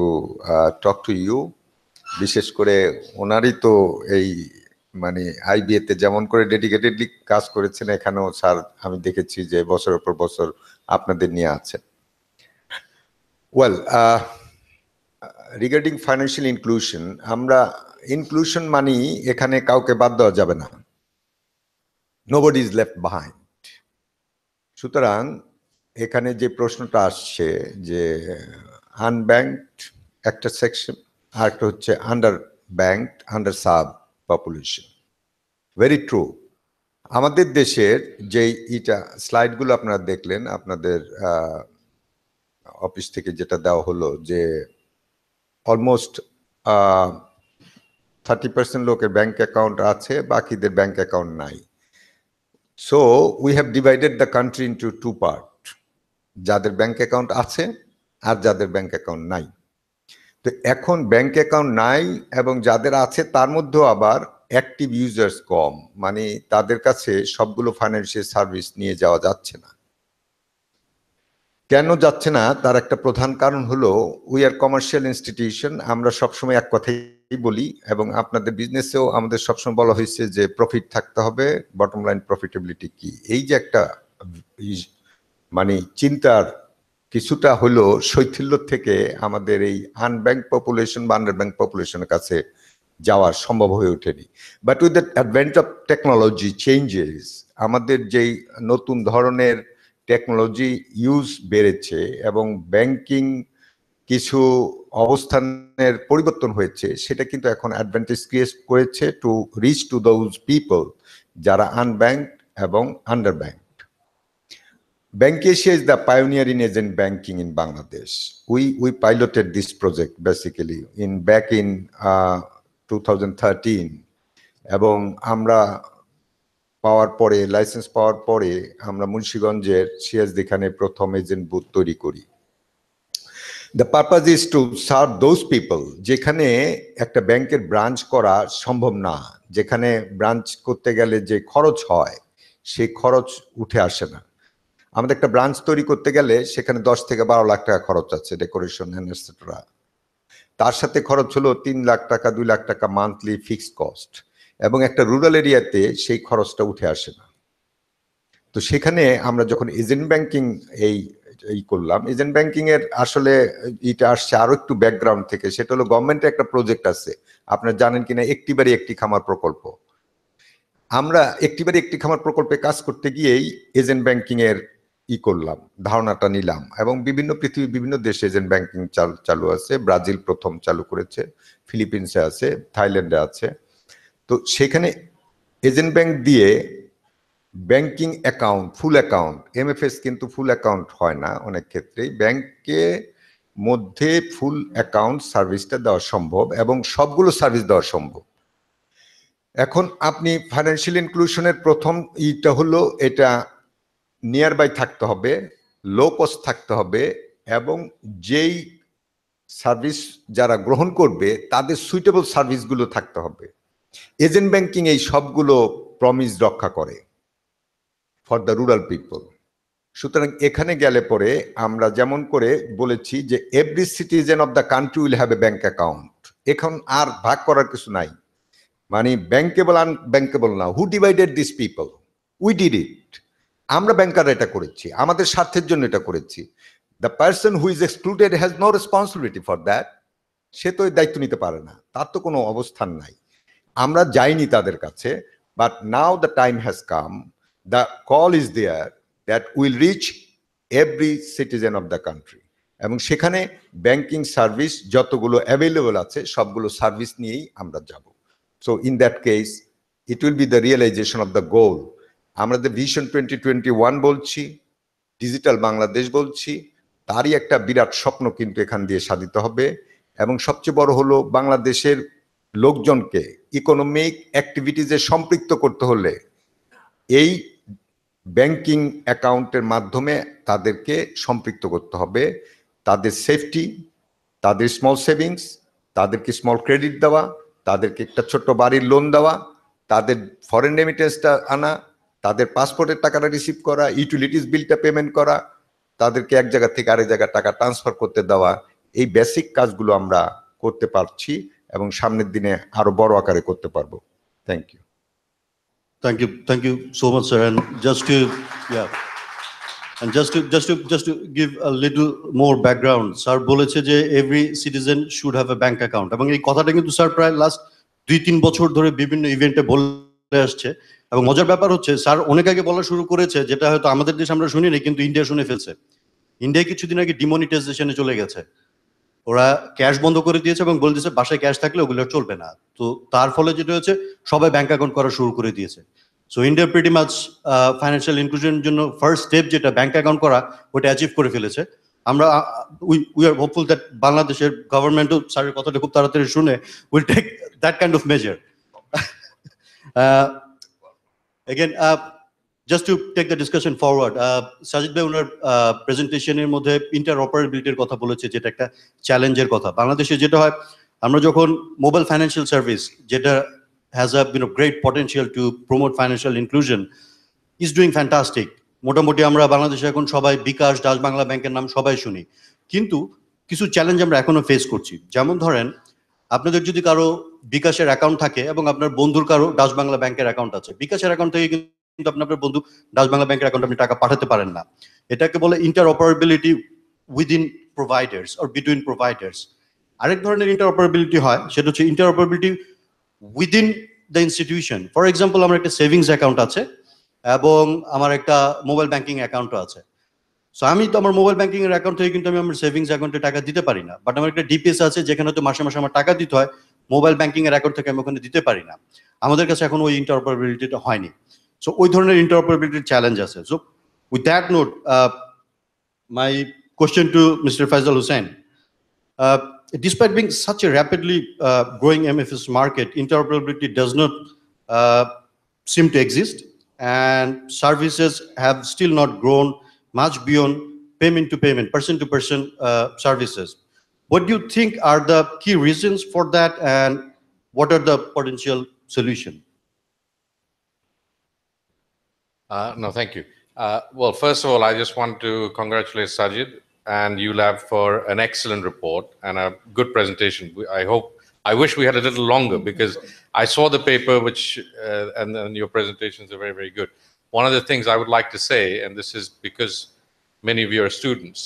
C: talk to you. বিশেষ করে ওনারই তো এই মানে আইবিএতে যেমন করে ডেডিকেটেডলি কাজ করেছেন, এখানেও স্যার আমি দেখেছি যে বছরের পর বছর আপনাদের নিয়ে আছেন। ওয়েল, রিগার্ডিং ফাইন্যান্সিয়াল ইনক্লুশন, আমরা ইনক্লুশন মানি এখানে কাউকে বাদ দেওয়া যাবে না, নোবডি ইজ লেফট বিহাইন্ড। সুতরাং এখানে যে প্রশ্নটা আসছে যে আনব্যাংকড একটা সেকশন, আর একটা হচ্ছে underbanked, under sub population, very true. আমাদের দেশের যে ইটা স্লাইডগুলো আপনারা দেখলেন আপনাদের অফিস থেকে যেটা দেওয়া হলো যে অলমোস্ট 30% লোকের ব্যাংক অ্যাকাউন্ট আছে, বাকিদের ব্যাংক অ্যাকাউন্ট নাই। So we have divided the country into two part, যাদের ব্যাংক অ্যাকাউন্ট আছে আর যাদের ব্যাংক অ্যাকাউন্ট নাই। তো এখন ব্যাংক অ্যাকাউন্ট নাই এবং যাদের আছে তার মধ্যেও আবার অ্যাক্টিভ ইউজার্স কম, মানে তাদের কাছে সবগুলো ফাইন্যান্সিয়াল সার্ভিস নিয়ে যাওয়া যাচ্ছে না। কেন যাচ্ছে না তার একটা প্রধান কারণ হলো উই আর কমার্শিয়াল ইনস্টিটিউশন। আমরা সবসময় এক কথাই বলি এবং আপনাদের বিজনেসেও আমাদের সবসময় বলা হয়েছে যে প্রফিট থাকতে হবে, বটম লাইন প্রফিটেবিলিটি কি, এই যে একটা মানে চিন্তার কিছুটা হলো শৈথিল্য থেকে আমাদের এই আনব্যাংক পপুলেশন বা আন্ডার ব্যাংক পপুলেশনের কাছে যাওয়া সম্ভব হয়ে ওঠেনি। But with the advent of technology changes, আমাদের যেই নতুন ধরনের টেকনোলজি ইউজ বেড়েছে এবং ব্যাংকিং কিছু অবস্থানের পরিবর্তন হয়েছে, সেটা কিন্তু এখন অ্যাডভান্টেজ ক্রিয়েট করেছে to reach to those people যারা আনব্যাংকড এবং under bank. Bank Asia is the pioneer in agent banking in Bangladesh. We piloted this project basically back in 2013, এবং আমরা পাওয়ার পরে লাইসেন্স পাওয়ার পরে আমরা মুন্সিগঞ্জের সিরাজদিখানে প্রথম এজেন্ট বুথ তৈরি করি। The purpose is to serve those people যেখানে একটা ব্যাংকের ব্রাঞ্চ করা সম্ভব না, যেখানে ব্রাঞ্চ করতে গেলে যে খরচ হয় সেই খরচ উঠে আসে না। আমাদের একটা ব্রাঞ্চ তৈরি করতে গেলে সেখানে 10 থেকে 12 লাখ টাকা খরচ আছে, ডেকোরেশন এটসেট্রা। তার সাথে খরচ হলো 3 লাখ টাকা 2 লাখ টাকা মান্থলি ফিক্সড কস্ট, এবং একটা রুরাল এরিয়াতে সেই খরচটা উঠে আসে না। তো সেখানে আমরা যখন এজেন্ট ব্যাংকিং এই করলাম, এজেন্ট ব্যাংকিং এর আসলে এটা আসছে আরো একটু ব্যাকগ্রাউন্ড থেকে, সেটা হলো গভর্নমেন্টের একটা প্রজেক্ট আছে, আপনারা জানেন কিনা, একটি বাড়ি একটি খামার প্রকল্প। আমরা একটি বাড়ি একটি খামার প্রকল্পে কাজ করতে গিয়েই এজেন্ট ব্যাংকিং এর করলাম, ধারণাটা নিলাম, এবং পৃথিবীর বিভিন্ন দেশে এজেন্ট ব্যাংকিং চালু আছে। ব্রাজিল প্রথম চালু করেছে, ফিলিপিন্সে আছে, থাইল্যান্ডে আছে। তো সেখানে এজেন্ট ব্যাংক দিয়ে ব্যাংকিং অ্যাকাউন্ট, ফুল অ্যাকাউন্ট, এমএফএস কিন্তু ফুল অ্যাকাউন্ট হয় না অনেক ক্ষেত্রেই, ব্যাংকে মধ্যে ফুল অ্যাকাউন্ট সার্ভিসটা দেওয়া সম্ভব এবং সবগুলো সার্ভিস দেওয়া সম্ভব। এখন আপনি ফাইন্যান্সিয়াল ইনক্লুশনের প্রথম ইটা হলো এটা নিয়ার বাই থাকতে হবে, লো কস্ট থাকতে হবে, এবং যেই সার্ভিস যারা গ্রহণ করবে তাদের সুইটেবল সার্ভিসগুলো থাকতে হবে। এজেন্ট ব্যাংকিং এই সবগুলো প্রমিস রক্ষা করে ফর দ্য রুরাল পিপল। সুতরাং এখানে গেলে পরে আমরা যেমন করে বলেছি যে every citizen of the country will have a bank account. এখন আর ভাগ করার কিছু নাই, মানে ব্যাংকেবল আনব্যাংকেবল না। Who divided this people? We did it. আমরা ব্যাংকাররা এটা করেছি, আমাদের স্বার্থের জন্য এটা করেছি। The person who is excluded has no responsibility for that. সে তো দায়িত্ব নিতে পারে না, তার তো কোনো অবস্থান নাই। আমরা যাইনি তাদের কাছে, but now the time has come, the call is there that will reach every citizen of the country, এবং সেখানে ব্যাংকিং সার্ভিস যতগুলো অ্যাভেলেবল আছে সবগুলো সার্ভিস নিয়েই আমরা যাব। So in that case it will be the realization of the goal. আমরা যে ভিশন 2021 বলছি, ডিজিটাল বাংলাদেশ বলছি, তারই একটা বিরাট স্বপ্ন কিন্তু এখান দিয়ে সাধিত হবে। এবং সবচেয়ে বড় হলো বাংলাদেশের লোকজনকে ইকোনমিক অ্যাক্টিভিটিজে সম্পৃক্ত করতে হলে এই ব্যাংকিং অ্যাকাউন্টের মাধ্যমে তাদেরকে সম্পৃক্ত করতে হবে। তাদের সেফটি, তাদের স্মল সেভিংস, তাদেরকে স্মল ক্রেডিট দেওয়া, তাদেরকে একটা ছোট্ট বাড়ির লোন দেওয়া, তাদের ফরেন রেমিটেন্সটা আনা, তাদের পাসপোর্টের টাকাটা রিসিভ করা, ইউটিলিটিস বিলটা পেমেন্ট করা, তাদেরকে এক জায়গা থেকে আরেক জায়গায় টাকা ট্রান্সফার করতে দেওয়া, এই বেসিক কাজগুলো আমরা করতে পারছি এবং সামনের দিনে আরো বড় আকারে করতে পারবো। Thank you.
B: Thank you so much, sir. And just to give a little more background, sir বলেছে যে every citizen should have a bank account, এবং এই কথাটা কিন্তু স্যার প্রায় লাস্ট 2-3 বছর ধরে বিভিন্ন ইভেন্টে বলে আসছে। এবং মজার ব্যাপার হচ্ছে স্যার অনেক আগে বলা শুরু করেছে, যেটা হয়তো আমাদের দেশে আমরা শুনিনি, কিন্তু ইন্ডিয়া শুনে ফেলছে। ইন্ডিয়া কিছুদিন আগে ডিমনিটাইজেশনে চলে গেছে, ওরা ক্যাশ বন্ধ করে দিয়েছে এবং বলে দিয়েছে বাসায় ক্যাশ থাকলে ওগুলো চলবে না। তো তার ফলে যেটা হচ্ছে সবাই ব্যাংক অ্যাকাউন্ট করা শুরু করে দিয়েছে। So India pretty much financial ইনক্লুশনের জন্য ফার্স্ট স্টেপ যেটা ব্যাংক অ্যাকাউন্ট করা, ওটা অ্যাচিভ করে ফেলেছে। আমরা উই আর হোপফুল দ্যাট বাংলাদেশের গভর্নমেন্টও স্যারের কথাটা খুব তাড়াতাড়ি শুনে will take that kind of measure. Again, just to take the discussion forward, Sajid bhai ওনার প্রেজেন্টেশনের মধ্যে ইন্টারঅপারেবিলিটির কথা বলেছে, যেটা একটা চ্যালেঞ্জের কথা। বাংলাদেশে যেটা হয়, আমরা যখন মোবাইল ফাইন্যান্সিয়াল সার্ভিস, যেটা has a great potential to promote financial inclusion, is doing fantastic. মোটামুটি আমরা বাংলাদেশে এখন সবাই বিকাশ, ডাচ বাংলা ব্যাংকের নাম সবাই শুনি, কিন্তু কিছু চ্যালেঞ্জ আমরা এখনো ফেস করছি। যেমন ধরেন, আপনাদের যদি কারো বিকাশের অ্যাকাউন্ট থাকে এবং আপনার বন্ধুর কারো ডাচ বাংলা ব্যাংকের অ্যাকাউন্ট আছে, বিকাশের অ্যাকাউন্ট থেকে কিন্তু আপনার বন্ধু ডাচ বাংলা ব্যাংকের অ্যাকাউন্টে আপনি টাকা পাঠাতে পারেন না। এটাকে বলে interoperability within providers or between providers. আরেক ধরনের ইন্টারঅপারেবিলিটি হয়, সেটা হচ্ছে interoperability within the institution. For example, আমার একটা সেভিংস অ্যাকাউন্ট আছে এবং আমার একটা মোবাইল ব্যাংকিং অ্যাকাউন্টও আছে। সো আমি তো আমার মোবাইল ব্যাংকিং এর অ্যাকাউন্ট থেকে কিন্তু আমি আমার সেভিংস অ্যাকাউন্টে টাকা দিতে পারি না, বাট আমার একটা ডিপিএস আছে যেখানে তো মাসে মাসে আমার টাকা দিতে হয়, মোবাইল ব্যাংকিং এর অ্যাকাউন্ট থেকে আমি ওখানে দিতে পারি না। আমাদের কাছে এখন ওই ইন্টারঅপারেবিলিটিটা হয়নি। সো ওই ধরনের ইন্টারঅপারেবিলিটির চ্যালেঞ্জ আছে। So with that note, my question to mister Faizal Hussain, despite being such a rapidly growing MFS market, interoperability does not seem to exist, and services have still not grown much beyond payment to payment, person to person services. What do you think are the key reasons for that, and what are the potential solutions?
D: No, thank you. Well, first of all, I just want to congratulate Sajid and ULAB for an excellent report and a good presentation. I wish we had a little longer, because I saw the paper, which and your presentations are very, very good. One of the things I would like to say, and this is because many of you are students,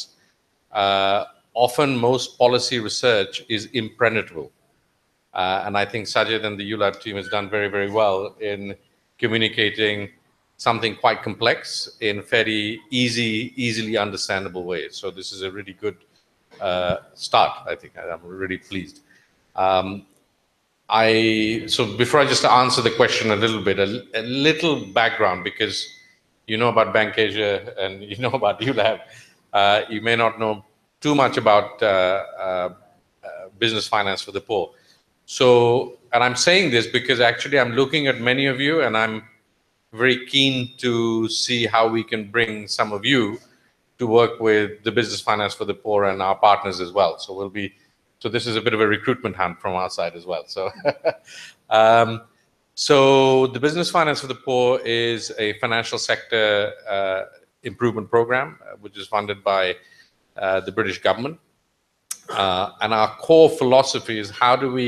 D: often most policy research is impenetrable. And I think Sajid and the ULAB team has done very, very well in communicating something quite complex in very easily understandable ways. So this is a really good start, I think. I'm really pleased. So before I just answer the question a little bit, a little background, because you know about Bank Asia and you know about ULAB. You may not know too much about business finance for the poor. So, and I'm saying this because actually I'm looking at many of you, and I'm very keen to see how we can bring some of you to work with the business finance for the poor and our partners as well. So this is a bit of a recruitment hunt from our side as well. So, so the business finance for the poor is a financial sector improvement program, which is funded by the British government. And our core philosophy is, how do we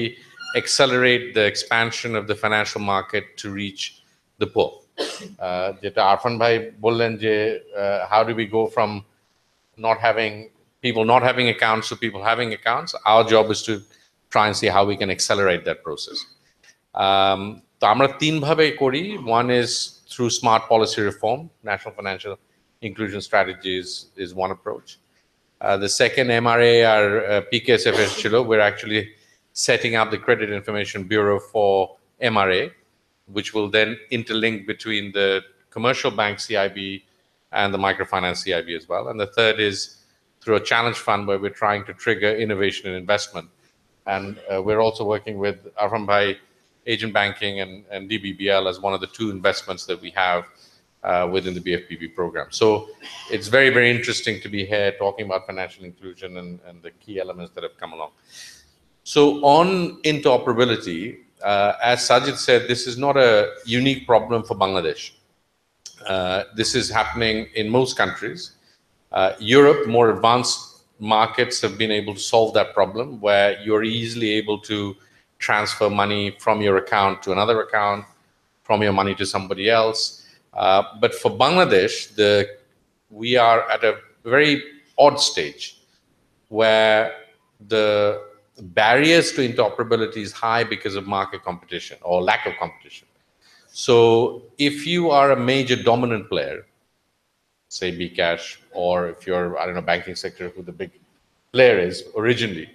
D: accelerate the expansion of the financial market to reach the poor? যেটা আরফান ভাই বললেন যে how do we go from people not having accounts to people having accounts. Our job is to try and see how we can accelerate that process. তো আমরা তিন ভাবে করি. One is through smart policy reform. National financial inclusion strategies is one approach. The second, MRA or PKSFS chilo, we're actually setting up the Credit Information Bureau for MRA, which will then interlink between the commercial bank CIB and the microfinance CIB as well. And the third is through a challenge fund, where we're trying to trigger innovation and investment. And we're also working with Arfan Bhai, agent banking, and DBBL as one of the two investments that we have within the BFP-B program. So it's very, very interesting to be here talking about financial inclusion and the key elements that have come along. So on interoperability, as Sajid said, this is not a unique problem for Bangladesh. This is happening in most countries. Europe, more advanced markets have been able to solve that problem where you're easily able to transfer money from your account to another account, from your money to somebody else. But for Bangladesh, we are at a very odd stage where the barriers to interoperability is high because of market competition or lack of competition. So if you are a major dominant player, say Bcash, or if you're, I don't know, banking sector, who the big player is originally,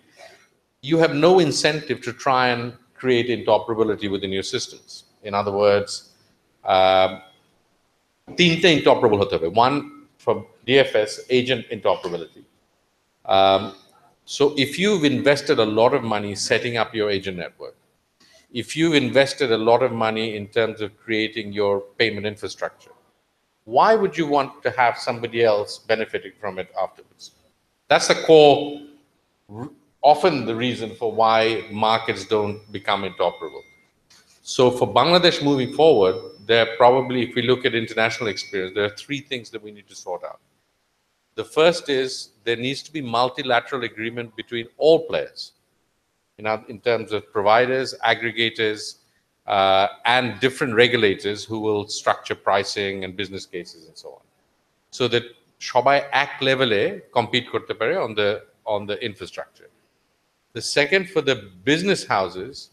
D: you have no incentive to try and create interoperability within your systems. In other words, তিনটে interoperable হতে হবে. One, for DFS, agent interoperability. So if you've invested a lot of money setting up your agent network, if you've invested a lot of money in terms of creating your payment infrastructure, why would you want to have somebody else benefiting from it afterwards? That's the core, often the reason for why markets don't become interoperable. So for Bangladesh moving forward, there are probably, if we look at international experience, there are three things that we need to sort out. The first is there needs to be multilateral agreement between all players, in terms of providers, aggregators, and different regulators who will structure pricing and business cases and so on, so that shobai ek level e compete korte pare on the infrastructure. The second, for the business houses,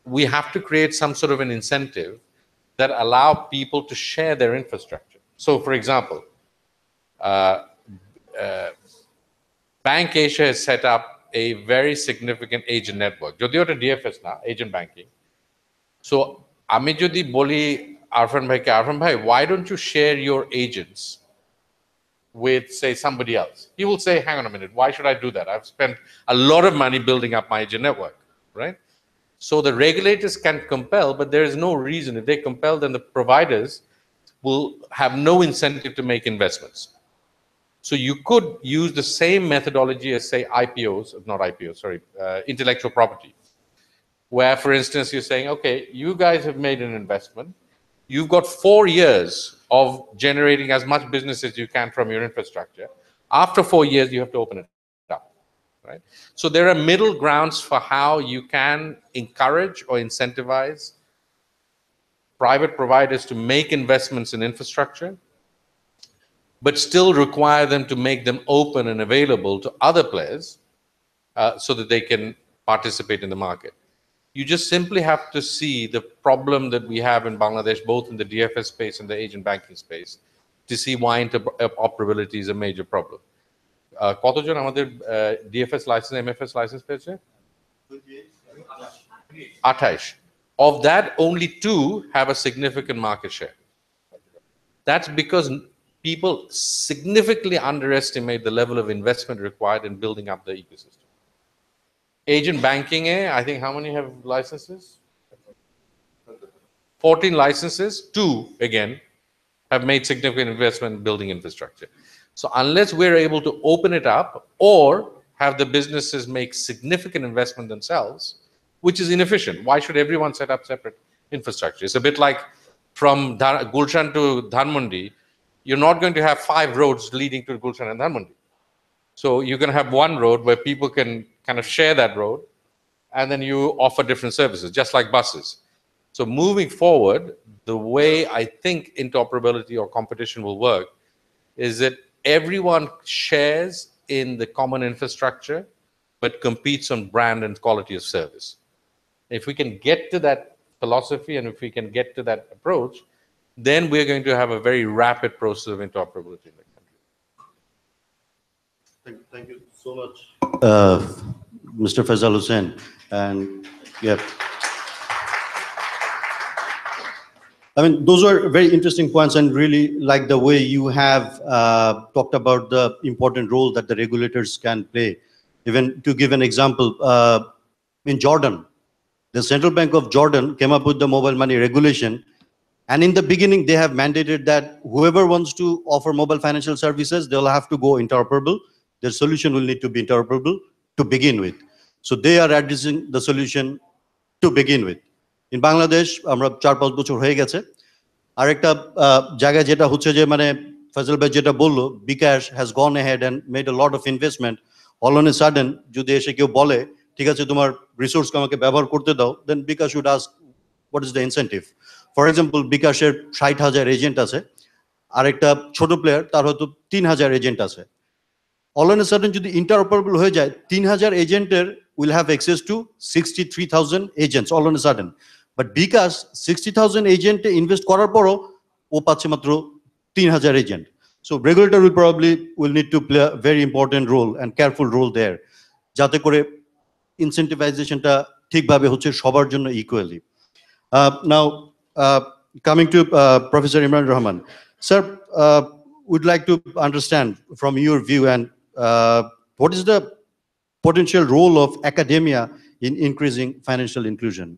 D: we have to create some sort of an incentive that allow people to share their infrastructure. So, for example, Bank Asia has set up a very significant agent network. Jodio eta DFS na, agent banking. So, ami jodi boli Arfan bhai, why don't you share your agents with, say, somebody else? He will say, hang on a minute, why should I do that? I've spent a lot of money building up my agent network, right? So the regulators can compel, but there is no reason. If they compel, then the providers will have no incentive to make investments. So you could use the same methodology as, say, IPOs, not IPOs, sorry, intellectual property, where, for instance, you're saying, okay, you guys have made an investment. You've got 4 years of generating as much business as you can from your infrastructure. After 4 years, you have to open it up, right? So there are middle grounds for how you can encourage or incentivize private providers to make investments in infrastructure, but still require them to make them open and available to other players so that they can participate in the market. You just simply have to see the problem that we have in Bangladesh, both in the DFS space and the agent banking space, to see why interoperability is a major problem. কতজন আমাদের DFS license, MFS license পেয়েছে? 28. Of that, only 2 have a significant market share. That's because people significantly underestimate the level of investment required in building up the ecosystem. Agent banking, I think how many have licenses? 14 licenses, 2 again have made significant investment in building infrastructure. So unless we're able to open it up or have the businesses make significant investment themselves, which is inefficient. Why should everyone set up separate infrastructure? It's a bit like from Gulshan to Dhanmondi, you're not going to have 5 roads leading to Gulshan and Dhanmondi. So you're going to have one road where people can kind of share that road, and then you offer different services, just like buses. So moving forward, the way I think interoperability or competition will work is that everyone shares in the common infrastructure, but competes on brand and quality of service. If we can get to that philosophy and if we can get to that approach, then we're going to have a very rapid process of interoperability in the country.
B: Thank you so much, Mr. Feisal Hussain. And yeah, I mean, those are very interesting points, and really like the way you have talked about the important role that the regulators can play. Even to give an example, in Jordan, the Central Bank of Jordan came up with the mobile money regulation. And in the beginning, they have mandated that whoever wants to offer mobile financial services, they'll have to go interoperable. Their solution will need to be interoperable to begin with. So they are addressing the solution to begin with. In Bangladesh, আমরা 4-5 বছর হয়ে গেছে। আরেকটা জায়গায় যেটা হচ্ছে যে মানে Feisal bhai jeta bollo, bKash has gone ahead and made a lot of investment. All on a sudden, jodi eshe keu bole, ঠিক আছে তোমার রিসোর্স আমাকে ব্যবহার করতে দাও, then bKash should ask what is the incentive. For example, bKashের 60,000 agent আছে, আরেকটা ছোট প্লেয়ার তার হয়তো 3,000 এজেন্ট আছে। All on a sudden যদি interoperable হয়ে যায়, 3,000 এজেন্টের will have access to 63,000 agents all on a sudden. But bKash 60,000 এজেন্টে invest করার পরও ও পাচ্ছে মাত্র 3,000 agent. So regulator will need to play a very important role and careful role there, যাতে করে ইনসেন্টিভাইজেশনটা ঠিকভাবে হচ্ছে সবার জন্য equally. Now coming to Professor Imran Rahman, sir, would like to understand from your view and what is the potential role of academia in increasing financial inclusion?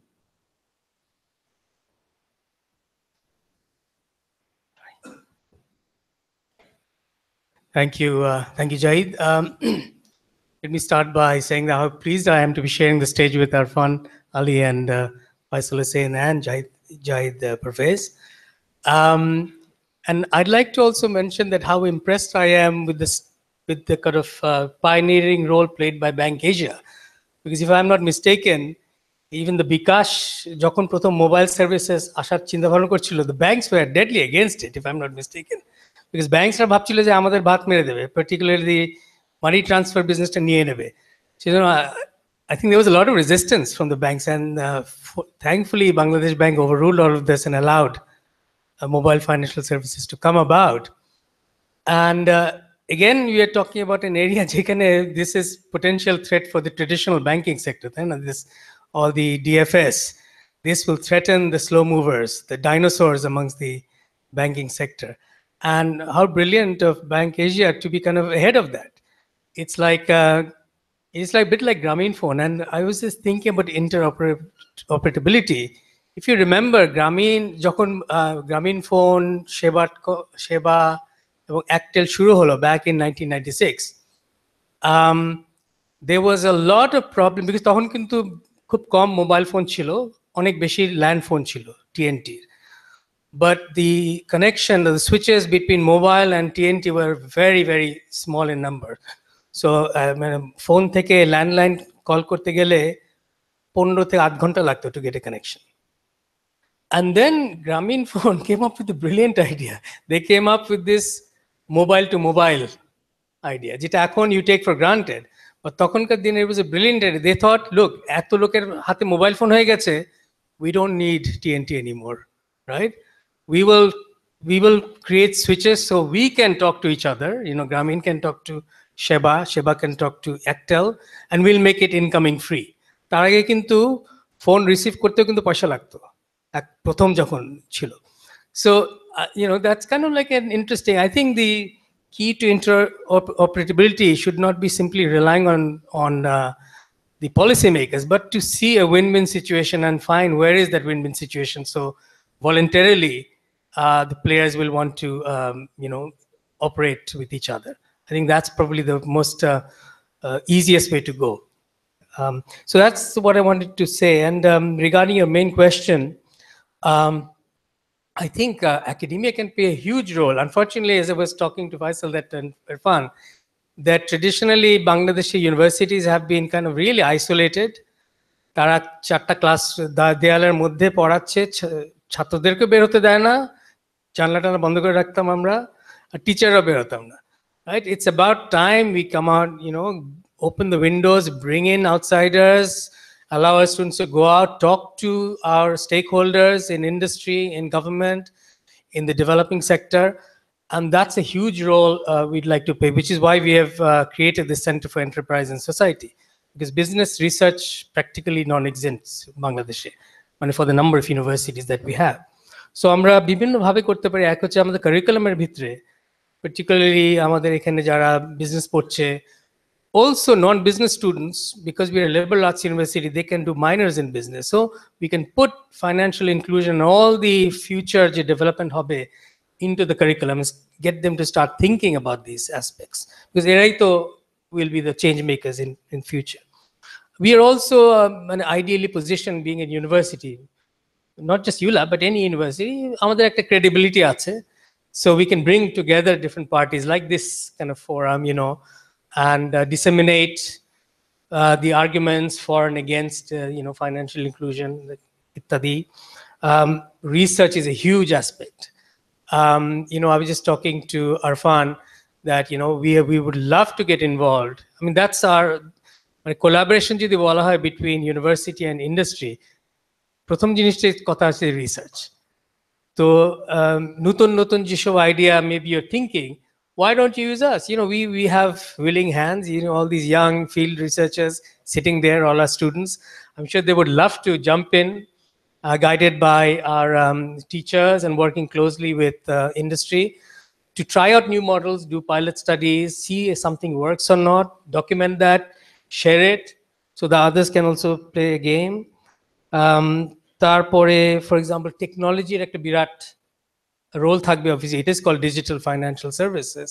E: Thank you, Jaheed. Let me start by saying that how pleased I am to be sharing the stage with Arfan, Ali, and Feisal, Hussain, and Jaheed Pervez. And I'd like to also mention that how impressed I am with the kind of pioneering role played by Bank Asia, because if I'm not mistaken, even the bKash, যখন প্রথম mobile services আসার চিন্তা ভাবনা করছিল, the banks were deadly against it, if I'm not mistaken, because banksরা ভাবছিল যে আমাদের ভাত মেরে দেবে, particularly money transfer businessটা নিয়ে নেবে. So, you know, I think there was a lot of resistance from the banks, and thankfully Bangladesh Bank overruled all of this and allowed mobile financial services to come about. And again, we are talking about an area this is potential threat for the traditional banking sector. All the DFS, this will threaten the slow movers, the dinosaurs amongst the banking sector. And how brilliant of Bank Asia to be kind of ahead of that. It's like a bit like Grameenphone. And I was just thinking about interoperability. If you remember, যখন Grameenphone, Sheba, এবং Actel শুরু হলো back in 1996, there was a lot of problem because তখন কিন্তু খুব কম mobile phone ছিল, অনেক বেশি ল্যান্ড ফোন ছিল TNT. But the connection, the switches between mobile and TNT were very, very small in number. So phone থেকে landline call করতে গেলে 15 থেকে 8 ঘন্টা লাগতো to get a connection. And then Grameenphone came up with a brilliant idea. They came up with this mobile to mobile idea, যেটা এখন you take for granted. But তখনকার দিনে it was a brilliant idea. They thought, look, এত লোকের হাতে mobile phone হয়ে গেছে, we don't need TNT anymore, right? We will create switches so we can talk to each other. You know, Grameen can talk to Sheba can talk to Actel, and we'll make it incoming free. তার আগে কিন্তু phone receive করতেও কিন্তু পয়সা লাগতো প্রথম যখন ছিল. So you know, that's kind of like an interesting, I think the key to interoperability should not be simply relying on the policymakers, but to see a win-win situation and find where is that win-win situation. So voluntarily, the players will want to, you know, operate with each other. I think that's probably the most easiest way to go. So that's what I wanted to say. And regarding your main question, I think academia can play a huge role. Unfortunately, as I was talking to Feisal and Arfan, that traditionally Bangladeshi universities have been kind of really isolated. তারা 4টা class দেয়ালের মধ্যে পড়াচ্ছে, ছাত্রদেরকে বের হতে দেয় না, জানলাটা বন্ধ করে রাখতাম আমরা, আর টিচাররা বের হতাম না, right? It's about time we come out, you know, open the windows, bring in outsiders, allow our students to go out, talk to our stakeholders in industry, in government, in the developing sector. And that's a huge role we'd like to play, which is why we have created the Center for Enterprise and Society, because business research practically non-exists in Bangladesh, for the number of universities that we have. So আমরা বিভিন্নভাবে করতে পারি। এক হচ্ছে আমাদের কারিকুলামের ভিতরে, particularly আমাদের এখানে যারা বিজনেস পড়ছে, also non-business students, because we are a liberal arts university, they can do minors in business. So we can put financial inclusion, all the future development হবে into the curriculum, get them to start thinking about these aspects, because erai to will be the change makers in future. We are also ideally positioned, being a university, not just ULAB, but any university, আমাদের একটা credibility আছে, So we can bring together different parties like this kind of forum, and disseminate the arguments for and against, financial inclusion, ittadi. Research is a huge aspect. I was just talking to Arfan that, we would love to get involved. I mean, that's our collaboration যদি বলা হয় between university and industry. প্রথম জিনিসটা কথা আছে research. So নতুন যেসব idea maybe you're thinking, why don't you use us? We have willing hands, all these young field researchers sitting there, all our students. I'm sure they would love to jump in, guided by our teachers and working closely with industry to try out new models, do pilot studies, see if something works or not, document that, share it, so the others can also play a game. তারপরে, for example, technology একটা বিরাট role থাকবে obviously. It is called digital financial services,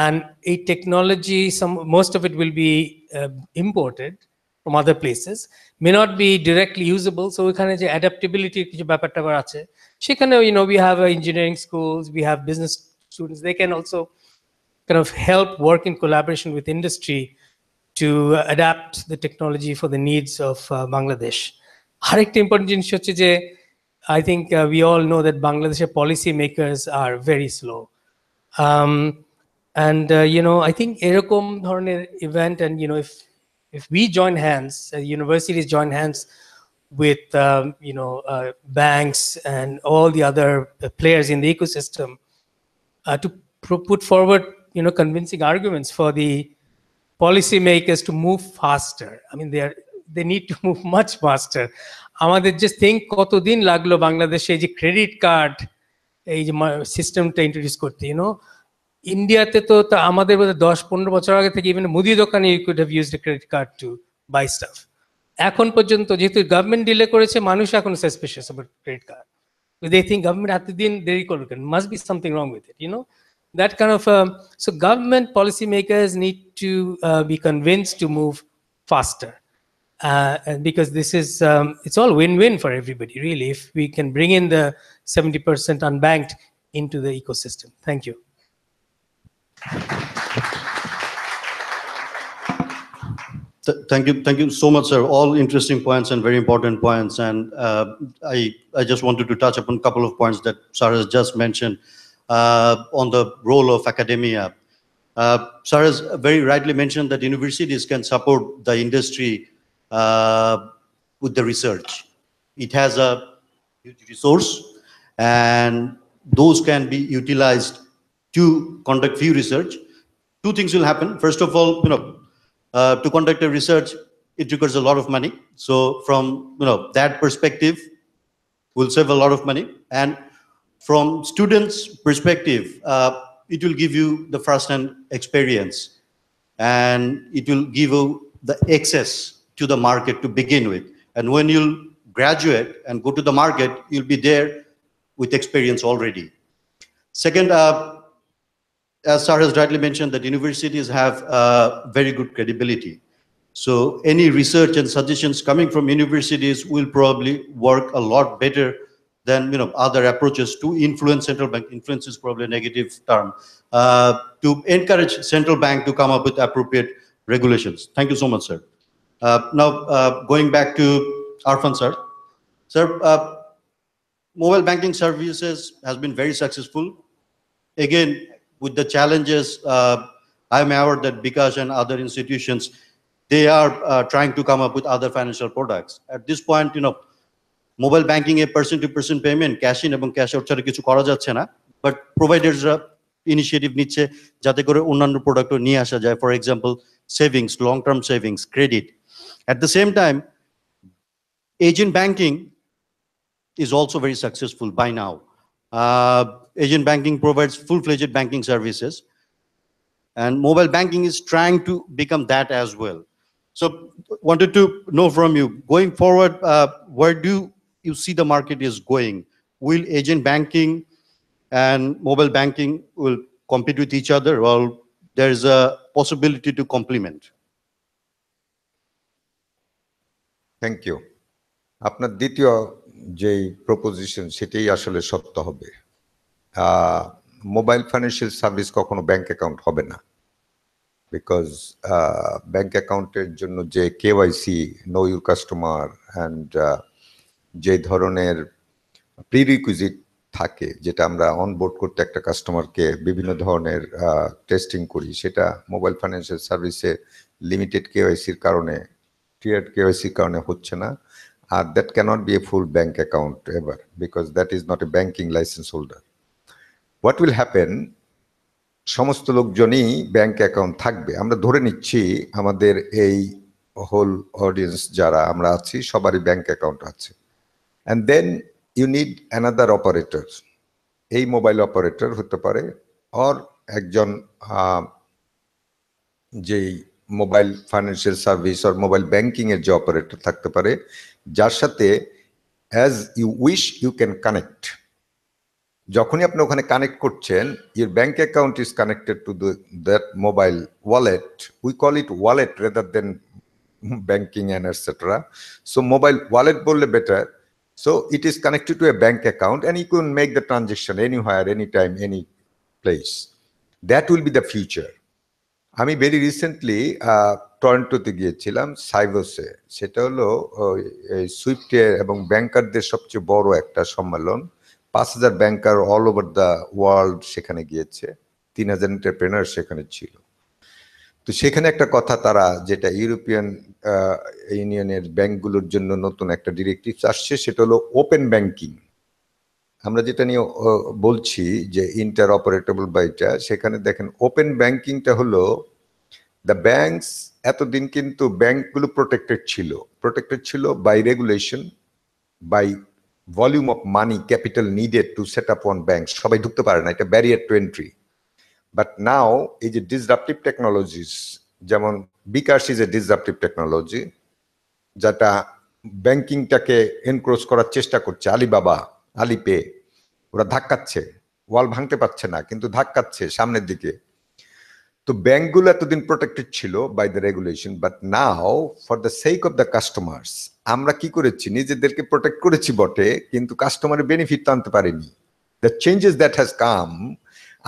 E: and a technology, most of it will be imported from other places, may not be directly usable. So এখানে যে adaptability কিছু ব্যাপারটা আছে সেখানে, we have engineering schools, we have business students. They can also kind of help work in collaboration with industry to adapt the technology for the needs of Bangladesh. আরেকটা important জিনিস হচ্ছে যে I think we all know that Bangladeshi policy makers are very slow. And I think এরকম ধরনের event, and if we join hands, universities join hands with banks and all the other players in the ecosystem to put forward convincing arguments for the policymakers to move faster. I mean, they need to move much faster. আমাদের just think কতদিন লাগলো বাংলাদেশে এই যে credit card এই যে সিস্টেমটা introduce করতে, ইন্ডিয়াতে তো আমাদের বোধ 10-15 বছর আগে থেকে ইভেন মুদি দোকানে you could have used a credit card to buy stuff. এখন পর্যন্ত যেহেতু গভর্নমেন্ট ডিলে করেছে, মানুষ এখন suspicious about credit card. They think government এতদিন দেরি করবে, must be something wrong with it, that kind of so government policymakers need to be convinced to move faster, and because this is it's all win-win for everybody really, if we can bring in the 70% unbanked into the ecosystem. Thank you.
B: Thank you so much, sir. All interesting points and very important points. And I just wanted to touch upon a couple of points that sir has just mentioned on the role of academia. Sir has very rightly mentioned that universities can support the industry with the research. It has a huge resource, and those can be utilized to conduct few research. Two things will happen. First of all, to conduct a research, it requires a lot of money. So from that perspective, we'll save a lot of money. And from students' perspective, it will give you the first-hand experience, and it will give you the access to the market to begin with. And when you'll graduate and go to the market, you'll be there with experience already. Second, as sir has rightly mentioned, that universities have very good credibility. So any research and suggestions coming from universities will probably work a lot better than other approaches to influence central bank. Influence is probably a negative term. To encourage central bank to come up with appropriate regulations. Thank you so much, sir. Now going back to Arfan, sir. Sir, mobile banking services has been very successful. Again, with the challenges, I'm aware that bKash and other institutions, they are trying to come up with other financial products. At this point, mobile banking a person-to-person payment, cash in এবং cash out ছাড়া কিছু করা যাচ্ছে না, but providersরা initiative নিচ্ছে যাতে করে অন্যান্য প্রোডাক্টও নিয়ে আসা যায়. For example, savings, long-term savings, credit. At the same time, agent banking is also very successful by now. Agent banking provides full-fledged banking services, and mobile banking is trying to become that as well. So wanted to know from you, going forward, where do you see the market is going? Will agent banking and mobile banking will compete with each other, or there's a possibility to complement?
C: Thank you. আপনার দ্বিতীয় যে proposition সেটাই আসলে সত্য হবে। Mobile financial service কখনো bank account হবে না, বিকজ ব্যাংক অ্যাকাউন্টের জন্য যে KYC, know your customer, and যে ধরনের প্রিরিকুইজিট থাকে, যেটা আমরা অনবোর্ড করতে একটা কাস্টমারকে বিভিন্ন ধরনের টেস্টিং করি, সেটা মোবাইল ফাইন্যান্সিয়াল সার্ভিসে লিমিটেড কেওয়াইসির কারণে, টিয়ার্ড কেওয়াইসির কারণে হচ্ছে না। আর that cannot be a full bank account ever, because that is not a banking license holder. What will happen, সমস্ত লোকজনই ব্যাংক অ্যাকাউন্ট থাকবে। আমরা ধরে নিচ্ছি আমাদের এই হোল অডিয়েন্স যারা আমরা আছি সবারই ব্যাংক অ্যাকাউন্ট আছে, and then you need another operator. এই মোবাইল অপারেটর হতে পারে, অর একজন যেই মোবাইল ফাইন্যান্সিয়াল সার্ভিস আর মোবাইল ব্যাংকিং এর যে অপারেটর থাকতে পারে, যার সাথে as you wish you can connect. যখনই আপনি ওখানে কানেক্ট করছেন, your bank account is connected to that mobile wallet. We call it wallet rather than banking and etcetera. So mobile wallet বললে better. So it is connected to a bank account and you can make the transaction anywhere, anytime, any place. That will be the future. আমি very recently টরন্টোতে গিয়েছিলাম, সাইভাসে। সেটা হলো সুইফটে এবং ব্যাংকারদের সবচেয়ে বড় একটা সম্মেলন। 5,000 ব্যাংকার অল ওভার দ্য ওয়ার্ল্ড সেখানে গিয়েছে, 3,000 এন্টারপ্রেনার সেখানে ছিল। তো সেখানে একটা কথা তারা, যেটা ইউরোপিয়ান ইউনিয়নের ব্যাংকগুলোর জন্য নতুন একটা ডিরেক্টিভ আসছে, সেটা হলো ওপেন ব্যাংকিং। আমরা যেটা নিয়ে বলছি যে ইন্টার অপারেটেবল বা এটা, সেখানে দেখেন ওপেন ব্যাংকিংটা হলো দ্য ব্যাংকস। এতদিন কিন্তু ব্যাংকগুলো প্রোটেক্টেড ছিল by regulation, by volume of money, capital needed to set up one bank. সবাই ঢুকতে পারে না, এটা barrier to entry. But now এই যে ডিসরাপটিভ টেকনোলজিস, যেমন bKash is a disruptive technology, যেটা ব্যাংকিংটাকে এনক্রোচ করার চেষ্টা করছে। আলিবাবা, আলিপে, ওরা ধাক্কাচ্ছে, ওয়াল ভাঙতে পারছে না কিন্তু ধাক্কাচ্ছে সামনের দিকে। তো ব্যাংকগুলো এতদিন প্রোটেক্টেড ছিল by the regulation, but now for the sake of the customers আমরা কি করেছি, নিজেদেরকে প্রোটেক্ট করেছি বটে, কিন্তু কাস্টমারের বেনিফিট তো আনতে পারিনি। The changes that has come,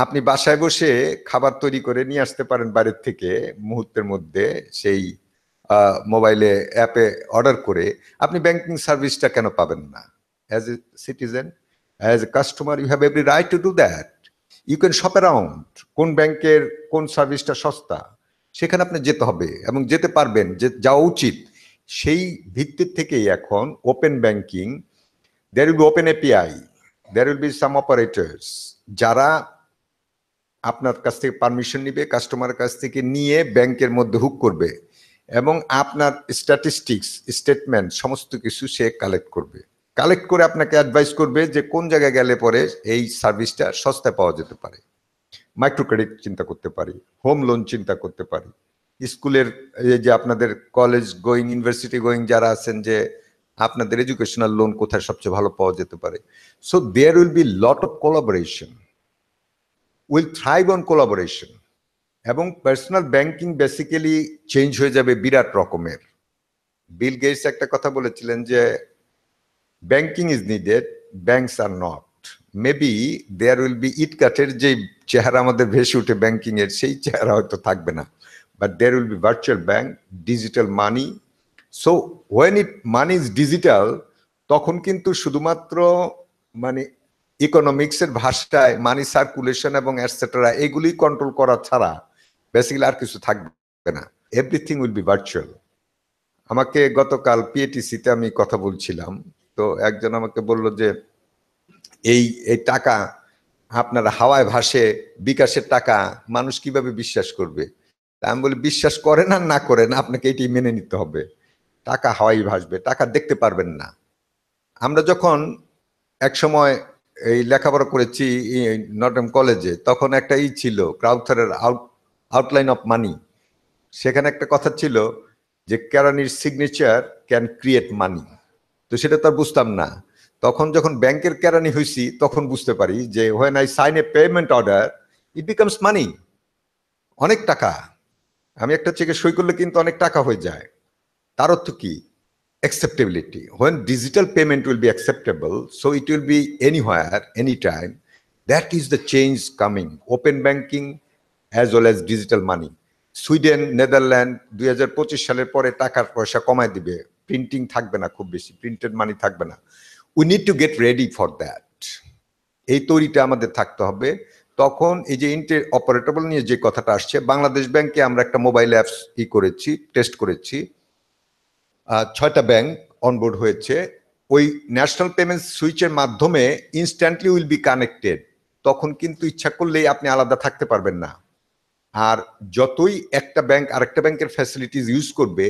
C: আপনি বাসায় বসে খাবার তৈরি করে নিয়ে আসতে পারেন বাইরের থেকে মুহূর্তের মধ্যে, সেই মোবাইলে অ্যাপে অর্ডার করে। আপনি ব্যাংকিং সার্ভিসটা কেন পাবেন না? As a citizen, as a customer, you have every right to do that. You can shop around, কোন ব্যাংকের কোন সার্ভিসটা সস্তা, সেখানে আপনি যেতে হবে এবং যেতে পারবেন, যে যাওয়া উচিত। সেই ভিত্তির থেকেই এখন open banking, there will be open API, there will be some operators যারা আপনার কাছ থেকে পারমিশন নিবে, কাস্টমারের কাছ থেকে নিয়ে ব্যাংকের মধ্যে হুক করবে এবং আপনার স্ট্যাটিস্টিক্স, স্টেটমেন্ট সমস্ত কিছু সে কালেক্ট করে আপনাকে অ্যাডভাইস করবে যে কোন জায়গায় গেলে পরে এই সার্ভিসটা সস্তায় পাওয়া যেতে পারে। মাইক্রো ক্রেডিট চিন্তা করতে পারি, হোম লোন চিন্তা করতে পারি, স্কুলের এই যে আপনাদের কলেজ গোয়িং, ইউনিভার্সিটি গোয়িং যারা আছেন, যে আপনাদের এডুকেশনাল লোন কোথায় সবচেয়ে ভালো পাওয়া যেতে পারে। So there will be lot of collaboration, will thrive on collaboration. এবং পার্সোনাল ব্যাংকিং বেসিক্যালি চেঞ্জ হয়ে যাবে বিরাট রকমের। বিল গেটস একটা কথা বলেছিলেন যে banking is needed, banks are not. Maybe there will be ইটকাটের যে চেহারা আমাদের ভেসে উঠে ব্যাংকিং এর, সেই চেহারা হয়তো থাকবে না, but there will be virtual bank, digital money. So when money is digital, তখন কিন্তু শুধুমাত্র মানে ইকোনমিক্সের ভাষায় মানি সার্কুলেশন এবং এটসেট্রা এগুলি কন্ট্রোল করা ছাড়া বেসিক্যালি আর কিছু থাকবে না। Everything will be virtual. আমাকে গতকাল পিএটিসিতে আমি কথা বলছিলাম, তো একজন আমাকে বলল যে এই টাকা আপনার হাওয়ায় ভাসে, বিকাশের টাকা, মানুষ কিভাবে বিশ্বাস করবে? আমি বলি, বিশ্বাস করেন আর না করেন আপনাকে এটি মেনে নিতে হবে। টাকা হাওয়ায় ভাসবে, টাকা দেখতে পারবেন না। আমরা যখন এক সময় এই লেখাপড়া করেছি নটরডেম কলেজে, তখন একটা ছিল ক্রাউথারের আউটলাইন অফ মানি। সেখানে একটা কথা ছিল যে কেরানির সিগনেচার ক্যান ক্রিয়েট মানি। তো সেটা তো আর বুঝতাম না। তখন যখন ব্যাংকের কেরানি হয়েছি তখন বুঝতে পারি যে when I sign a payment order it becomes money, অনেক টাকা। আমি একটা চেকে সই করলে কিন্তু অনেক টাকা হয়ে যায়। তার অর্থ কি? acceptability. When digital payment will be acceptable, so it will be anywhere, anytime, That is the change coming. Open banking as well as digital money. Sweden, Netherland 2025 সালের পরে টাকার পয়সা কমায় দিবে, প্রিন্টিং থাকবে না, খুব বেশি প্রিন্টেড মানি থাকবে না। We need to get ready for that. এই তৈরিটা আমাদের থাকতে হবে। তখন এই যে ইন্টার অপারেটেবল নিয়ে যে কথাটা আসছে, বাংলাদেশ ব্যাংকে আমরা একটা মোবাইল অ্যাপস করেছি, টেস্ট করেছি, 6টা ব্যাংক অনবোর্ড হয়েছে। ওই ন্যাশনাল পেমেন্ট সুইচের মাধ্যমে ইনস্ট্যান্টলি উইল বি কানেক্টেড। তখন কিন্তু ইচ্ছা করলেই আপনি আলাদা থাকতে পারবেন না। আর যতই একটা ব্যাংক আরেকটা ব্যাংকের ফ্যাসিলিটিস ইউজ করবে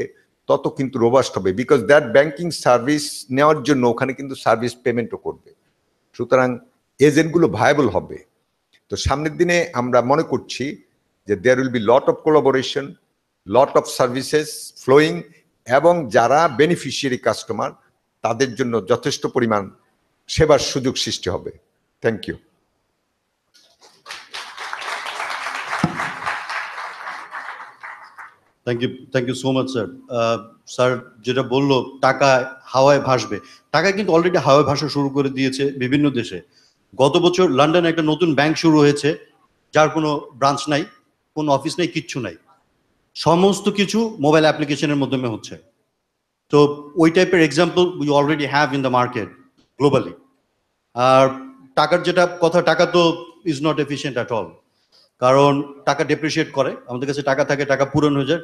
C: তত কিন্তু রোবাস্ট হবে, বিকজ দ্যাট ব্যাংকিং সার্ভিস নেওয়ার জন্য ওখানে কিন্তু সার্ভিস পেমেন্টও করবে। সুতরাং এজেন্টগুলো ভায়াবল হবে। তো সামনের দিনে আমরা মনে করছি যে there will be lot of collaboration, lot of services flowing, এবং যারা বেনিফিশিয়ারি কাস্টমার তাদের জন্য যথেষ্ট পরিমাণ সেবার সুযোগ সৃষ্টি হবে। Thank you.
B: Thank you so much sir. Sir যেটা বললো টাকা হাওয়ায় ভাসবে, টাকা কিন্তু অলরেডি হাওয়ায় ভাসা শুরু করে দিয়েছে বিভিন্ন দেশে। গত বছর লন্ডনে একটা নতুন ব্যাংক শুরু হয়েছে, যার কোনো ব্রাঞ্চ নাই, কোনো অফিস নেই, কিচ্ছু নাই, সমস্ত কিছু মোবাইল অ্যাপ্লিকেশনের মাধ্যমে হচ্ছে। তো ওই টাইপের example we already have in the market globally. আর টাকার যেটা কথা, টাকা তো is not efficient at all, কারণ টাকা ডেপ্রিসিয়েট করে, আমাদের কাছে টাকা থাকে, টাকা পূরণ হয়ে যায়,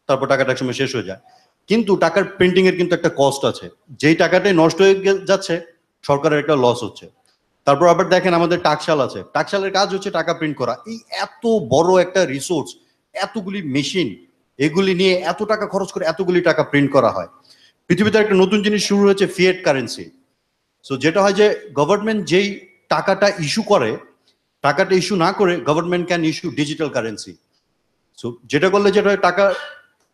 B: তারপর টাকাটা একসময় শেষ হয়ে যায়। কিন্তু টাকার প্রিন্টিং এর কিন্তু একটা কস্ট আছে, যেই টাকাটাই নষ্ট হয়ে যাচ্ছে সরকারের একটা লস হচ্ছে। তারপর আবার দেখেন আমাদের টাকশাল আছে, টাকশালের কাজ হচ্ছে টাকা প্রিন্ট করা। এই এত বড় একটা রিসোর্স, এতগুলি মেশিন, এগুলি নিয়ে এত টাকা খরচ করে এতগুলি টাকা প্রিন্ট করা হয়। পৃথিবীতে একটা নতুন জিনিস শুরু হয়েছে, ফিয়েট কারেন্সি। সো যেটা হয় যে গভর্নমেন্ট যেই টাকাটা ইস্যু করে, টাকাটা ইস্যু না করে government can issue digital currency. So যেটা করলে যেটা হয়, টাকা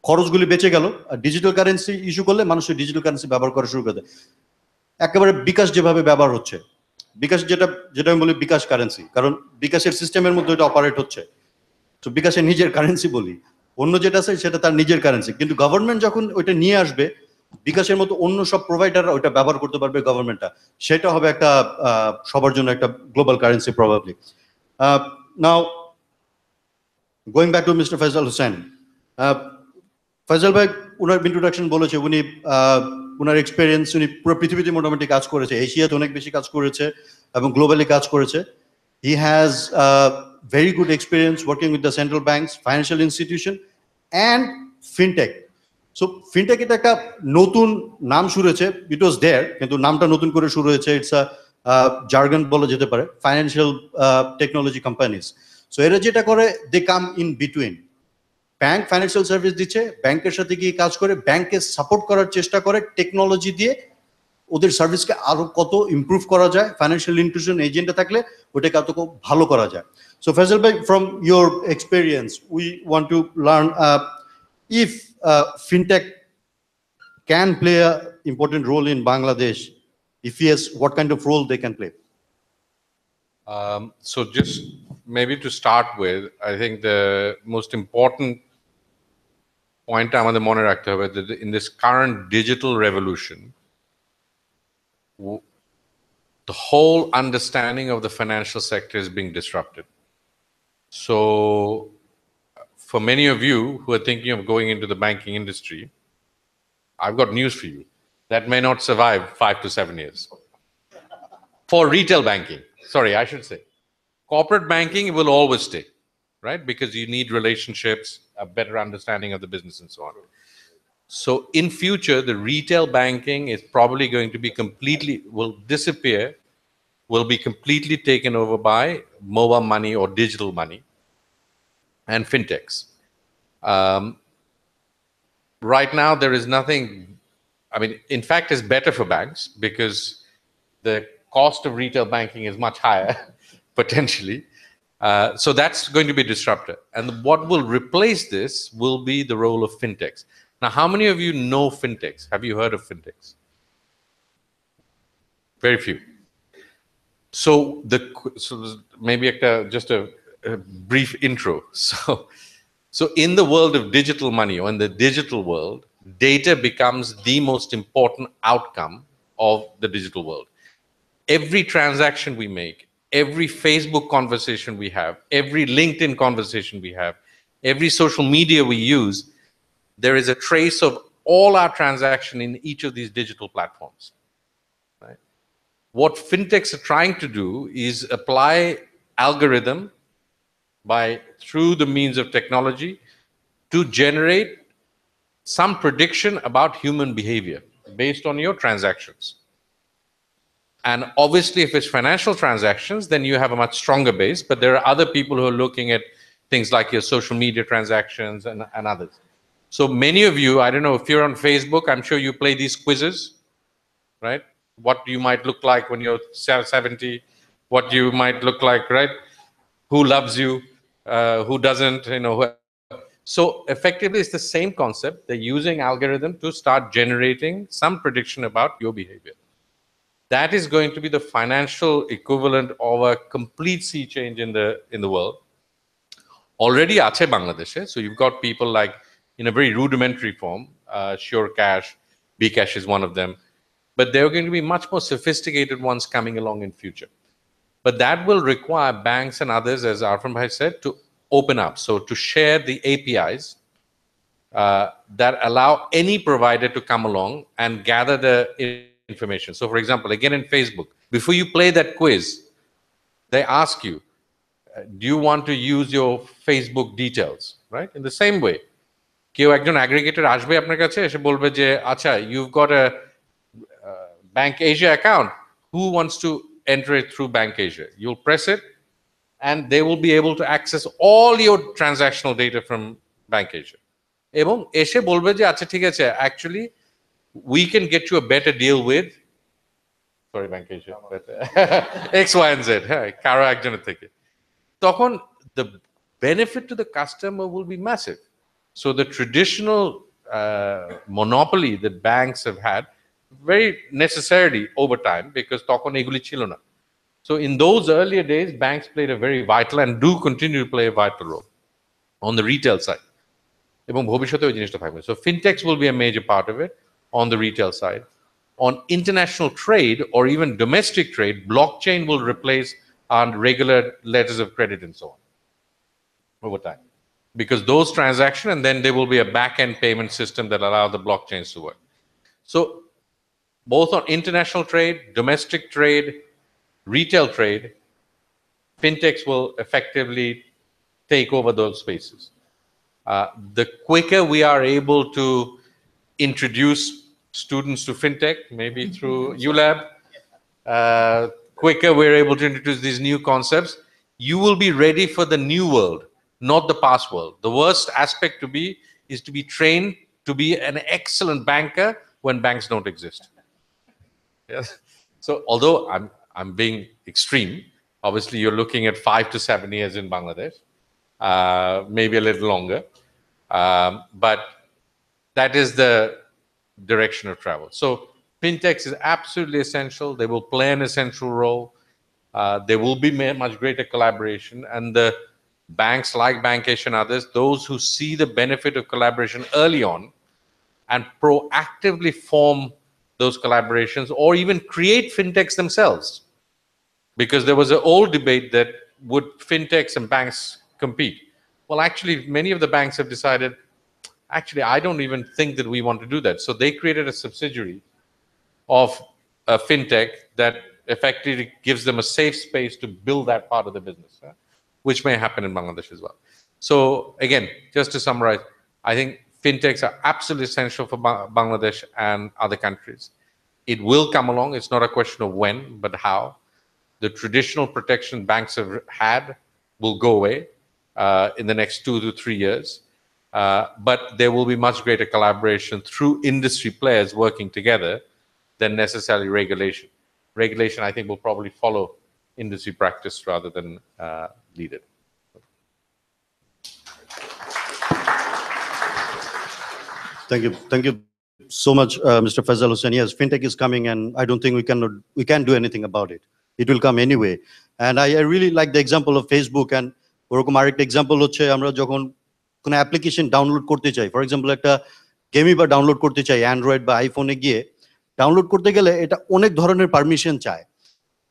B: খরচগুলি বেঁচে গেল, আর ডিজিটাল কারেন্সি ইস্যু করলে মানুষের ডিজিটাল কারেন্সি ব্যবহার করা শুরু করে দেয়। একেবারে বিকাশ যেভাবে ব্যবহার হচ্ছে, বিকাশ যেটা আমি বলি বিকাশ কারেন্সি, কারণ বিকাশের সিস্টেমের মধ্যে এটা অপারেট হচ্ছে। তো বিকাশের নিজের কারেন্সি বলি, অন্য যেটা আছে সেটা তার নিজের কারেন্সি, কিন্তু গভর্নমেন্ট যখন ওইটা নিয়ে আসবে, বিকাশের মতো অন্য সব প্রোভাইডাররা ওইটা ব্যবহার করতে পারবে গভর্নমেন্টটা, সেটা হবে একটা সবার জন্য একটা global currency probably. Now going back to mister Faisal Hossain. Faisal ভাই উনার ইন্ট্রোডাকশন বলেছে, উনি উনার এক্সপিরিয়েন্স, উনি পুরো পৃথিবীতে মোটামুটি কাজ করেছে, এশিয়াতে অনেক বেশি কাজ করেছে এবং গ্লোবালি কাজ করেছে। He has very good experience working with the central banks, financial institution and fintech. So fintech এটা একটা নতুন নাম শুরু হয়েছে, it was there কিন্তু নামটা নতুন করে শুরু হয়েছে, it's a jargon বলা যেতে পারে, financial technology companies. So এরা যেটা করে, they come in between, bank financial service দিচ্ছে, ব্যাংকের সাথে গিয়ে কাজ করে, ব্যাংকে সাপোর্ট করার চেষ্টা করে টেকনোলজি দিয়ে, ওদের সার্ভিসকে আরো কত ইমপ্রুভ করা যায়, ফাইন্যান্সিয়াল ইনক্লুশন এজেন্টে থাকলে ওটাকে কত ভালো করা যায়। সো ফয়সাল ভাই, from your experience we want to learn if fintech can play a important role in Bangladesh, if yes, what kind of role they can play?
D: So just maybe to start with, I think the most important point আমাদের মনে রাখতে হবে that in this current digital revolution, the whole understanding of the financial sector is being disrupted. So for many of you who are thinking of going into the banking industry, I've got news for you. That may not survive 5 to 7 years. For retail banking, sorry, I should say. Corporate banking will always stay, right? Because you need relationships, a better understanding of the business and so on. So in future, the retail banking is probably going to be will disappear, will be completely taken over by mobile money or digital money and fintechs. Right now, there is nothing, I mean, in fact, it's better for banks because the cost of retail banking is much higher, potentially. So that's going to be disrupted. And what will replace this will be the role of fintechs. Now, how many of you know fintechs? Have you heard of fintechs? Very few. So maybe just a brief intro. So in the world of digital money, or in the digital world, data becomes the most important outcome of the digital world. Every transaction we make, every Facebook conversation we have, every LinkedIn conversation we have, every social media we use, there is a trace of all our transaction in each of these digital platforms. Right? What fintechs are trying to do is apply algorithm through the means of technology to generate some prediction about human behavior based on your transactions. And obviously, if it's financial transactions, then you have a much stronger base. But there are other people who are looking at things like your social media transactions and others. So many of you, I don't know, if you're on Facebook, I'm sure you play these quizzes, right? What you might look like when you're 70, what you might look like, right? Who loves you, who doesn't, you know. So effectively, it's the same concept. They're using algorithm to start generating some prediction about your behavior. That is going to be the financial equivalent of a complete sea change in the world. Already ache Bangladeshe, so you've got people like, in a very rudimentary form, Sure Cash, Bcash is one of them, but there are going to be much more sophisticated ones coming along in future. But that will require banks and others, as Arfan Bhai said, to open up, so to share the APIs that allow any provider to come along and gather the information. So for example, again in Facebook, before you play that quiz, they ask you, do you want to use your Facebook details, right? In the same way, কেউ একজন aggregator আসবে আপনার কাছে এসে বলবে যে আচ্ছা, you've got a Bank Asia account, who wants to enter it through Bank Asia? You'll press it and they will be able to access all your transactional data from Bank Asia. এবং এসে বলবে যে আচ্ছা ঠিক আছে, actually we can get you a better deal with, sorry Bank Asia, but X, Y, and Z, কারো একজনের থেকে। তখন the benefit to the customer will be massive. So the traditional monopoly that banks have had, very necessarily over time, because তখন এগুলি ছিল না। So in those earlier days, banks played a very vital and do continue to play a vital role on the retail side. এবং ভবিষ্যতে ওই জিনিসটা থাকবে। So fintechs will be a major part of it on the retail side. On international trade or even domestic trade, blockchain will replace our regular letters of credit and so on over time. Because those transactions, and then there will be a back-end payment system that allow the blockchains to work. So both on international trade, domestic trade, retail trade, fintechs will effectively take over those spaces. The quicker we are able to introduce students to fintech, maybe through ULAB, quicker we're able to introduce these new concepts, you will be ready for the new world, not the past world. The worst aspect is to be trained to be an excellent banker when banks don't exist. Yes. So although I'm being extreme, obviously you're looking at 5 to 7 years in Bangladesh, maybe a little longer, but that is the direction of travel. So fintechs is absolutely essential. They will play an essential role. There will be much greater collaboration, and the banks like Bank Asia and others, those who see the benefit of collaboration early on and proactively form those collaborations or even create fintechs themselves. Because there was an old debate that would fintechs and banks compete? Well, actually, many of the banks have decided, actually, I don't even think that we want to do that. So they created a subsidiary of a fintech that effectively gives them a safe space to build that part of the business, which may happen in Bangladesh as well. So again, just to summarize, I think fintechs are absolutely essential for Bangladesh and other countries. It will come along. It's not a question of when, but how. The traditional protection banks have had will go away in the next 2 to 3 years. But there will be much greater collaboration through industry players working together than necessarily regulation. Regulation, I think, will probably follow industry practice rather than lead it.
B: Thank you so much, Mr. Feisal Hussain. Yes, fintech is coming, and I don't think we can do anything about it. It will come anyway. And I really like the example of Facebook, and ওরকম আরেকটা example হচ্ছে আমরা যখন কোনো application download করতে চাই, for example একটা গেমই বা ডাউনলোড করতে চাই অ্যান্ড্রয়েড বা আইফোনে গিয়ে, ডাউনলোড করতে গেলে এটা অনেক ধরনের পারমিশন চায়।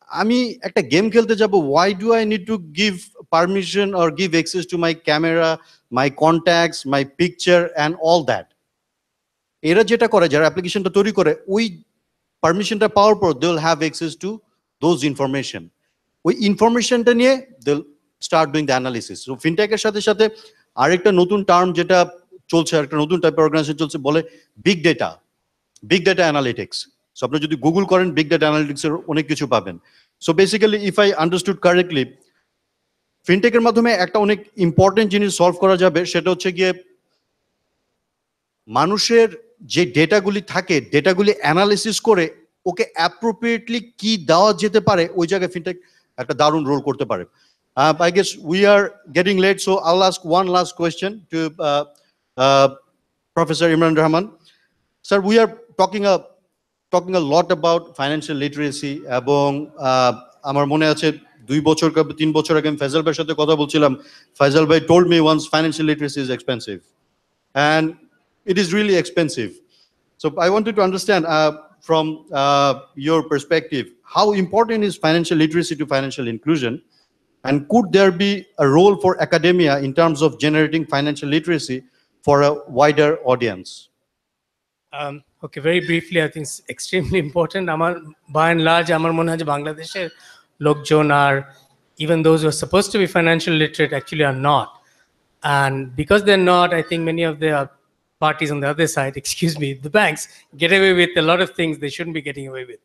B: আমি একটা গেম খেলতে যাব, why do I need to give permission or give access to my camera, my contacts, my picture and all that? এরা যেটা করে, যারা অ্যাপ্লিকেশনটা তৈরি করে, ওই পারমিশনটা পাওয়ার পর they will have access to those information. ওই ইনফরমেশনটা নিয়ে they'll start doing the analysis. So ফিনটেকের সাথে সাথে আরেকটা নতুন টার্ম যেটা চলছে, আরেকটা নতুন টাইপের অর্গানাইজেশন চলছে, বলে বিগ ডেটা অ্যানালিটিক্স। সো আপনি যদি গুগল করেন বিগ ডেটা অ্যানালিটিক্সের অনেক কিছু পাবেন। So basically if I understood correctly, ফিনটেকের মাধ্যমে একটা অনেক ইম্পর্টেন্ট জিনিস সলভ করা যাবে, সেটা হচ্ছে গিয়ে মানুষের যে ডেটাগুলি থাকে, ডেটাগুলি অ্যানালিসিস করে ওকে অ্যাপ্রোপ্রিয়েটলি কি দেওয়া যেতে পারে, ওই জায়গায় ফিনটেক একটা দারুণ রোল করতে পারে। I guess we are getting late, so I'll ask one last question to Professor Imran Rahman. Sir, we are talking a lot about financial literacy, এবং আমার মনে আছে 2 বছর 3 বছর আগে আমি ফাইজাল ভাইয়ের সাথে কথা বলছিলাম। ফাইজাল ভাই told me once financial literacy is expensive, and it is really expensive. So I wanted to understand from your perspective, how important is financial literacy to financial inclusion, and could there be a role for academia in terms of generating financial literacy for a wider audience?
E: Okay, very briefly, I think it's extremely important. By and large, আমার মনে হয় যে বাংলাদেশের লোকজন are, even those who are supposed to be financial literate, actually are not. And because they're not, I think many of the parties on the other side, excuse me, the banks, get away with a lot of things they shouldn't be getting away with,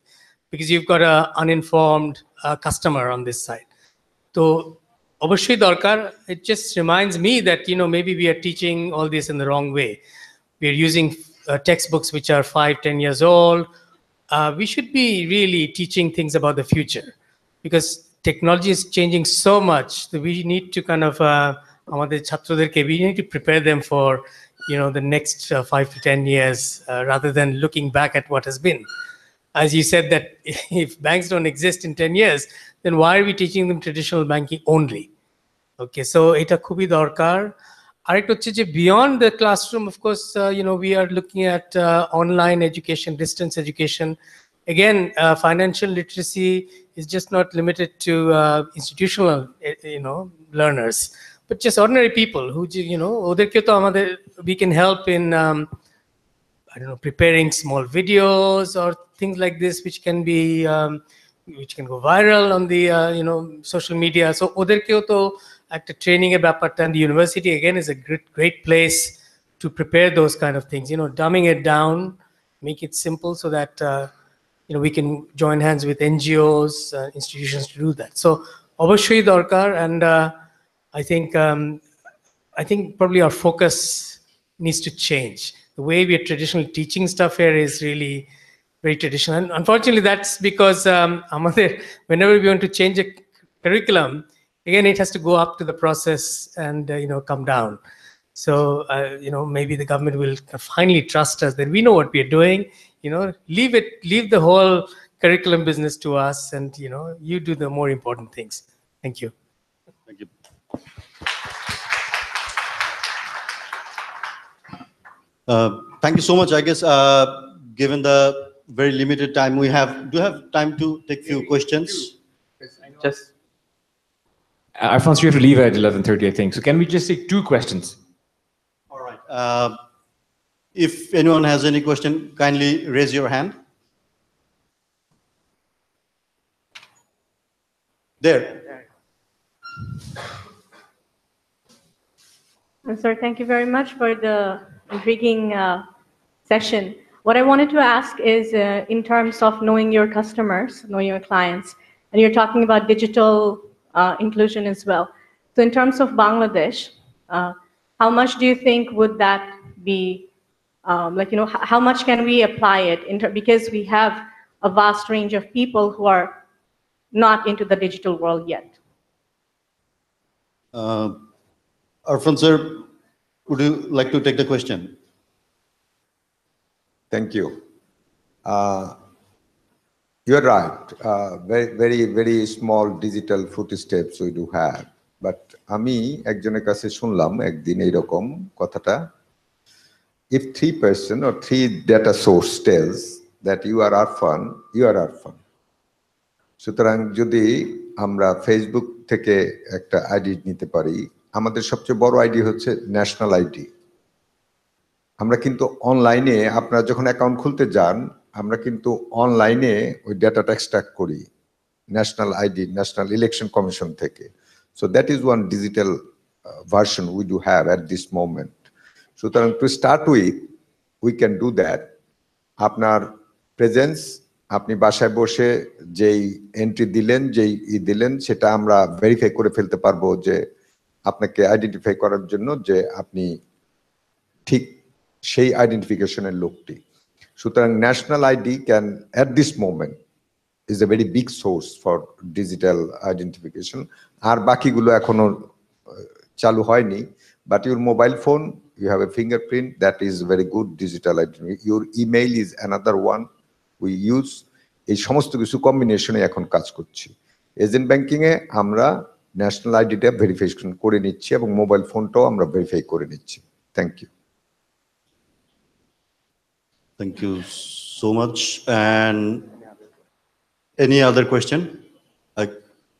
E: because you've got an uninformed customer on this side. So obviously darkar, it just reminds me that, you know, maybe we are teaching all this in the wrong way. We are using textbooks which are 5-10 years old. We should be really teaching things about the future, because technology is changing so much that we need to kind of আমাদের ছাত্রদেরকে, we need to prepare them for, you know, the next 5 to 10 years, rather than looking back at what has been. As you said that if banks don't exist in 10 years, then why are we teaching them traditional banking only? Okay, so এটা খুবই দরকার। আরেকটা হচ্ছে যে beyond the classroom, of course, you know, we are looking at online education, distance education. Again, financial literacy is just not limited to institutional, you know, learners, but just ordinary people who, you know, ওদেরকে তো আমাদের, we can help in I don't know, preparing small videos or things like this, which can be which can go viral on the you know, social media. So ওদেরকেও তো একটা training এর ব্যাপারটা, and the university again is a great place to prepare those kind of things, you know, dumbing it down, make it simple so that you know, we can join hands with NGOs, institutions to do that. So obviously দরকার, and I think probably our focus needs to change. The way we are traditionally teaching stuff here is really very traditional, and unfortunately that's because whenever we want to change a curriculum, again it has to go up to the process and you know, come down. So you know, maybe the government will finally trust us that we know what we are doing, you know, leave the whole curriculum business to us, and you know, you do the more important things. Thank you.
B: Thank you. Thank you so much. I guess given the very limited time we have, do you have time to take few questions?
A: Just Arfan, you have to leave at 11:30, I think. So can we just take 2 questions?
B: All right. If anyone has any question, kindly raise your hand. There.
F: Sir, thank you very much for the intriguing session. What I wanted to ask is in terms of knowing your customers, knowing your clients, and you're talking about digital inclusion as well. So in terms of Bangladesh, how much do you think would that be, like, you know, how much can we apply it because we have a vast range of people who are not into the digital world yet?
B: Arfan sir, would you like to take the question?
C: Thank you. You're right. Very small digital footsteps we do have. But আমি একজনের কাছে শুনলাম একদিন এইরকম কথাটা, if 3% or 3 data source tells that you are Arfan, you are Arfan. সুতরাং যদি আমরা ফেসবুক থেকে একটা আইডি নিতে পারি, আমাদের সবচেয়ে বড় আইডি হচ্ছে ন্যাশনাল আইডি। আমরা কিন্তু অনলাইনে, আপনারা যখন অ্যাকাউন্ট খুলতে যান, আমরা কিন্তু অনলাইনে ওই ডেটাটা এক্সট্রাক্ট করি national ID, national election commission থেকে। So that is one digital version we do have at this moment. সুতরাং to start with we can do that. আপনার প্রেজেন্স, আপনি বাসায় বসে যেই এন্ট্রি দিলেন, যেই দিলেন, সেটা আমরা ভেরিফাই করে ফেলতে পারবো যে আপনাকে আইডেন্টিফাই করার জন্য যে আপনি ঠিক সেই আইডেন্টিফিকেশনের লোকটি। সুতরাং national ID can at this moment is a very big source for digital identification. আর বাকিগুলো এখনো চালু হয়নি, but your mobile phone, you have a fingerprint, that is very good digital identity. Your email is another one we use. এই সমস্ত কিছু কম্বিনেশনে এখন কাজ করছি। এজেন্ট ব্যাংকিং এ আমরা ন্যাশনাল আইডিটা ভেরিফিকেশন করে নিচ্ছি এবং মোবাইল ফোনটাও আমরা ভেরিফাই করে নিচ্ছি। Thank you.
B: Thank you so much. And any other question?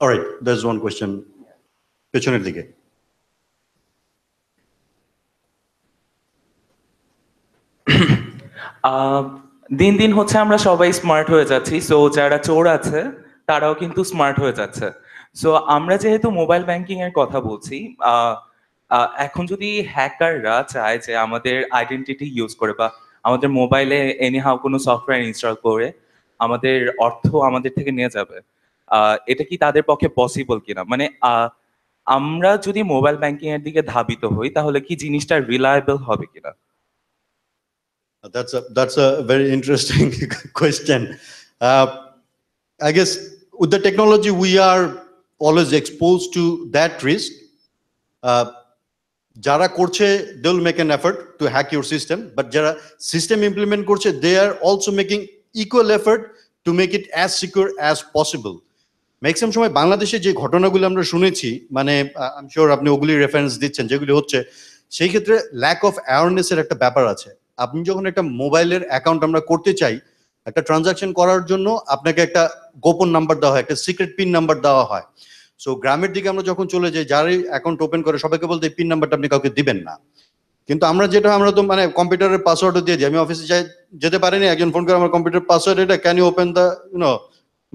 B: All right, there's one question. পেছনের দিকে।
G: দিন দিন হচ্ছে আমরা সবাই স্মার্ট হয়ে যাচ্ছি, সো যারা চোর আছে তারাও কিন্তু স্মার্ট হয়ে যাচ্ছে। সো আমরা যেহেতু মোবাইল ব্যাংকিং এর কথা বলছি, এখন যদি হ্যাকাররা চায় যে আমাদের আইডেন্টিটি ইউজ করে বা আমাদের মোবাইলে এনিহাউ কোনো সফটওয়্যার ইনস্টল করে আমাদের অর্থ আমাদের থেকে নিয়ে যাবে, এটা কি তাদের পক্ষে পসিবল কিনা? মানে আমরা যদি মোবাইল ব্যাংকিং এর দিকে ধাবিত হই তাহলে কি জিনিসটা রিলায়েবল হবে কিনা?
B: That's a very interesting question. I guess with the technology, we are always exposed to that risk. Jara korche, they will make an effort to hack your system, but jara system implement korche, they are also making equal effort to make it as secure as possible. Maximum সময় বাংলাদেশে যে ঘটনাগুলো আমরা শুনেছি, মানে I am sure আপনি ওগুলি reference দিচ্ছেন যেগুলি হচ্ছে, সেই ক্ষেত্রে ল্যাক অফ অ্যাওয়ারনেসের একটা ব্যাপার আছে। আপনি যখন একটা মোবাইলের অ্যাকাউন্ট আমরা করতে চাই, একটা ট্রানজাকশন করার জন্য আপনাকে একটা গোপন নাম্বার দেওয়া হয়, একটা সিক্রেট পিন নাম্বার দেওয়া হয়। সো গ্রামের দিকে আমরা যখন চলে যাই, যারাই অ্যাকাউন্ট ওপেন করে সবাইকে বলতে এই পিন নাম্বারটা আপনি কাউকে দিবেন না। কিন্তু আমরা তো মানে কম্পিউটারের পাসওয়ার্ডও দিয়ে দিই। আমি অফিসে যেতে পারিনি, একজন ফোন করে আমার কম্পিউটার পাসওয়ার্ড এটা, can you open the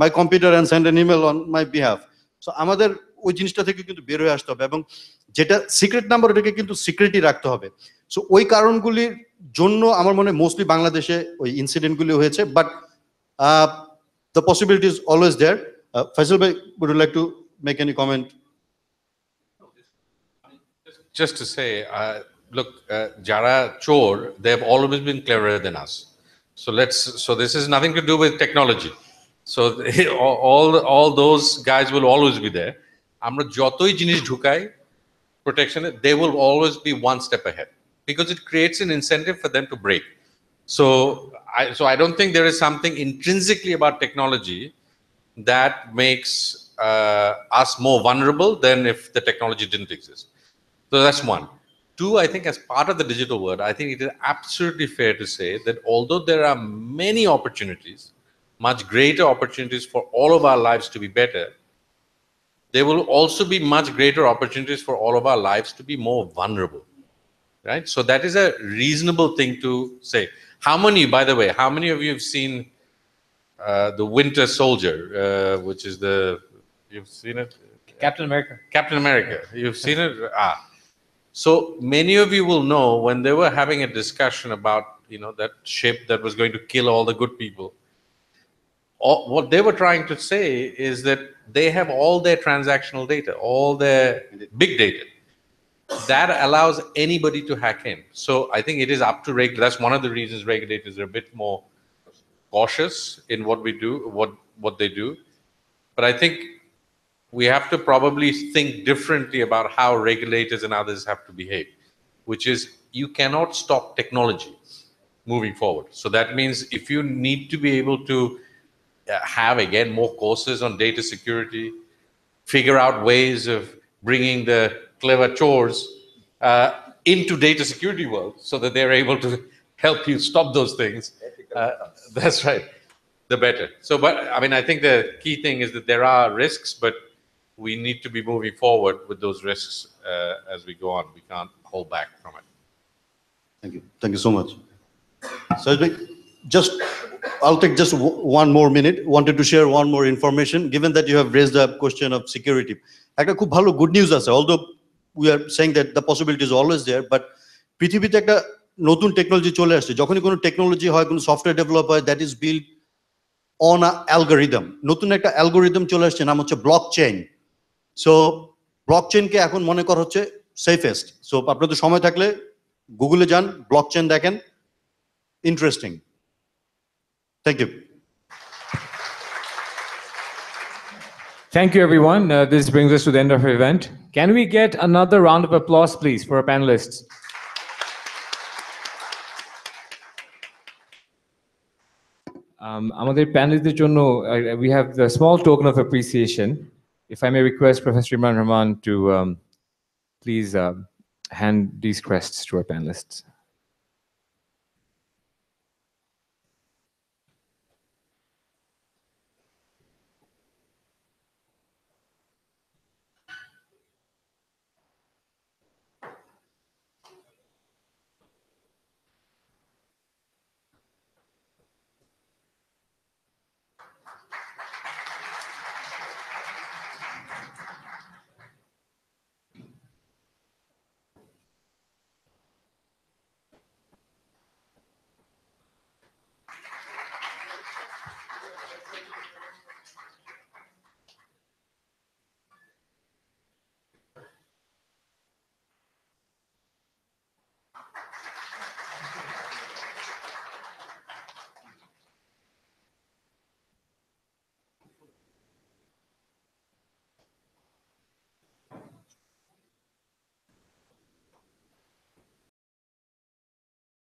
B: my computer and send an email on my behalf. So আমাদের ওই জিনিসটা থেকে কিন্তু বের হয়ে আসতে হবে, এবং যেটা সিক্রেট নাম্বার ওটাকে কিন্তু সিক্রেটই রাখতে হবে। সো ওই কারণগুলির জন্য আমার মনে হয় মোস্টলি বাংলাদেশে ওই ইনসিডেন্টগুলি হয়েছে, but the possibility is always there. Faisal bhai, would you like to make any comment?
D: Just to say, look, Jara Chor, they have always been cleverer than us. So this is nothing to do with technology. So all those guys will always be there. Amra jotoi jinish dhukai protection, they will always be one step ahead because it creates an incentive for them to break. So I don't think there is something intrinsically about technology that makes us more vulnerable than if the technology didn't exist. So that's one. Two, I think as part of the digital world, I think it is absolutely fair to say that although there are many opportunities, much greater opportunities for all of our lives to be better, there will also be much greater opportunities for all of our lives to be more vulnerable, right? So that is a reasonable thing to say. By the way, how many of you have seen the Winter Soldier, which is you've seen it?
A: Captain America.
D: Captain America, you've seen it? So many of you will know when they were having a discussion about, that ship that was going to kill all the good people. What they were trying to say is that they have all their transactional data, all their big data. That allows anybody to hack in. So I think it is up to that's one of the reasons regulators are a bit more cautious in what we do, what they do. But I think we have to probably think differently about how regulators and others have to behave, which is you cannot stop technology moving forward. So that means if you need to be able to have, again, more courses on data security, figure out ways of bringing the clever chores into data security world so that they're able to help you stop those things. That's right. the better. So, but I mean, I think the key thing is that there are risks, but we need to be moving forward with those risks as we go on. We can't hold back from it.
B: Thank you. Thank you so much. So I'll take just one more minute. Wanted to share one more information, given that you have raised the question of security. Ekta khub bhalo good news ase, although we are saying that the possibility is always there, but পৃথিবীতে একটা নতুন technology চলে আসছে। যখনই কোনো technology হয়, কোনো software develop হয়, that is build on a algorithm. নতুন একটা অ্যালগোরিদম চলে আসছে, নাম হচ্ছে ব্লক চেইন। সো ব্লক চেইনকে এখন মনে করা হচ্ছে সেফেস্ট। সো আপনাদের সময় থাকলে গুগলে যান, ব্লক চেইন দেখেন, interesting. Thank you.
A: Thank you, everyone. This brings us to the end of our event. Can we get another round of applause, please, for our panelists? Amader panelists jonno, we have the small token of appreciation. If I may request Professor Imran Rahman to please hand these crests to our panelists.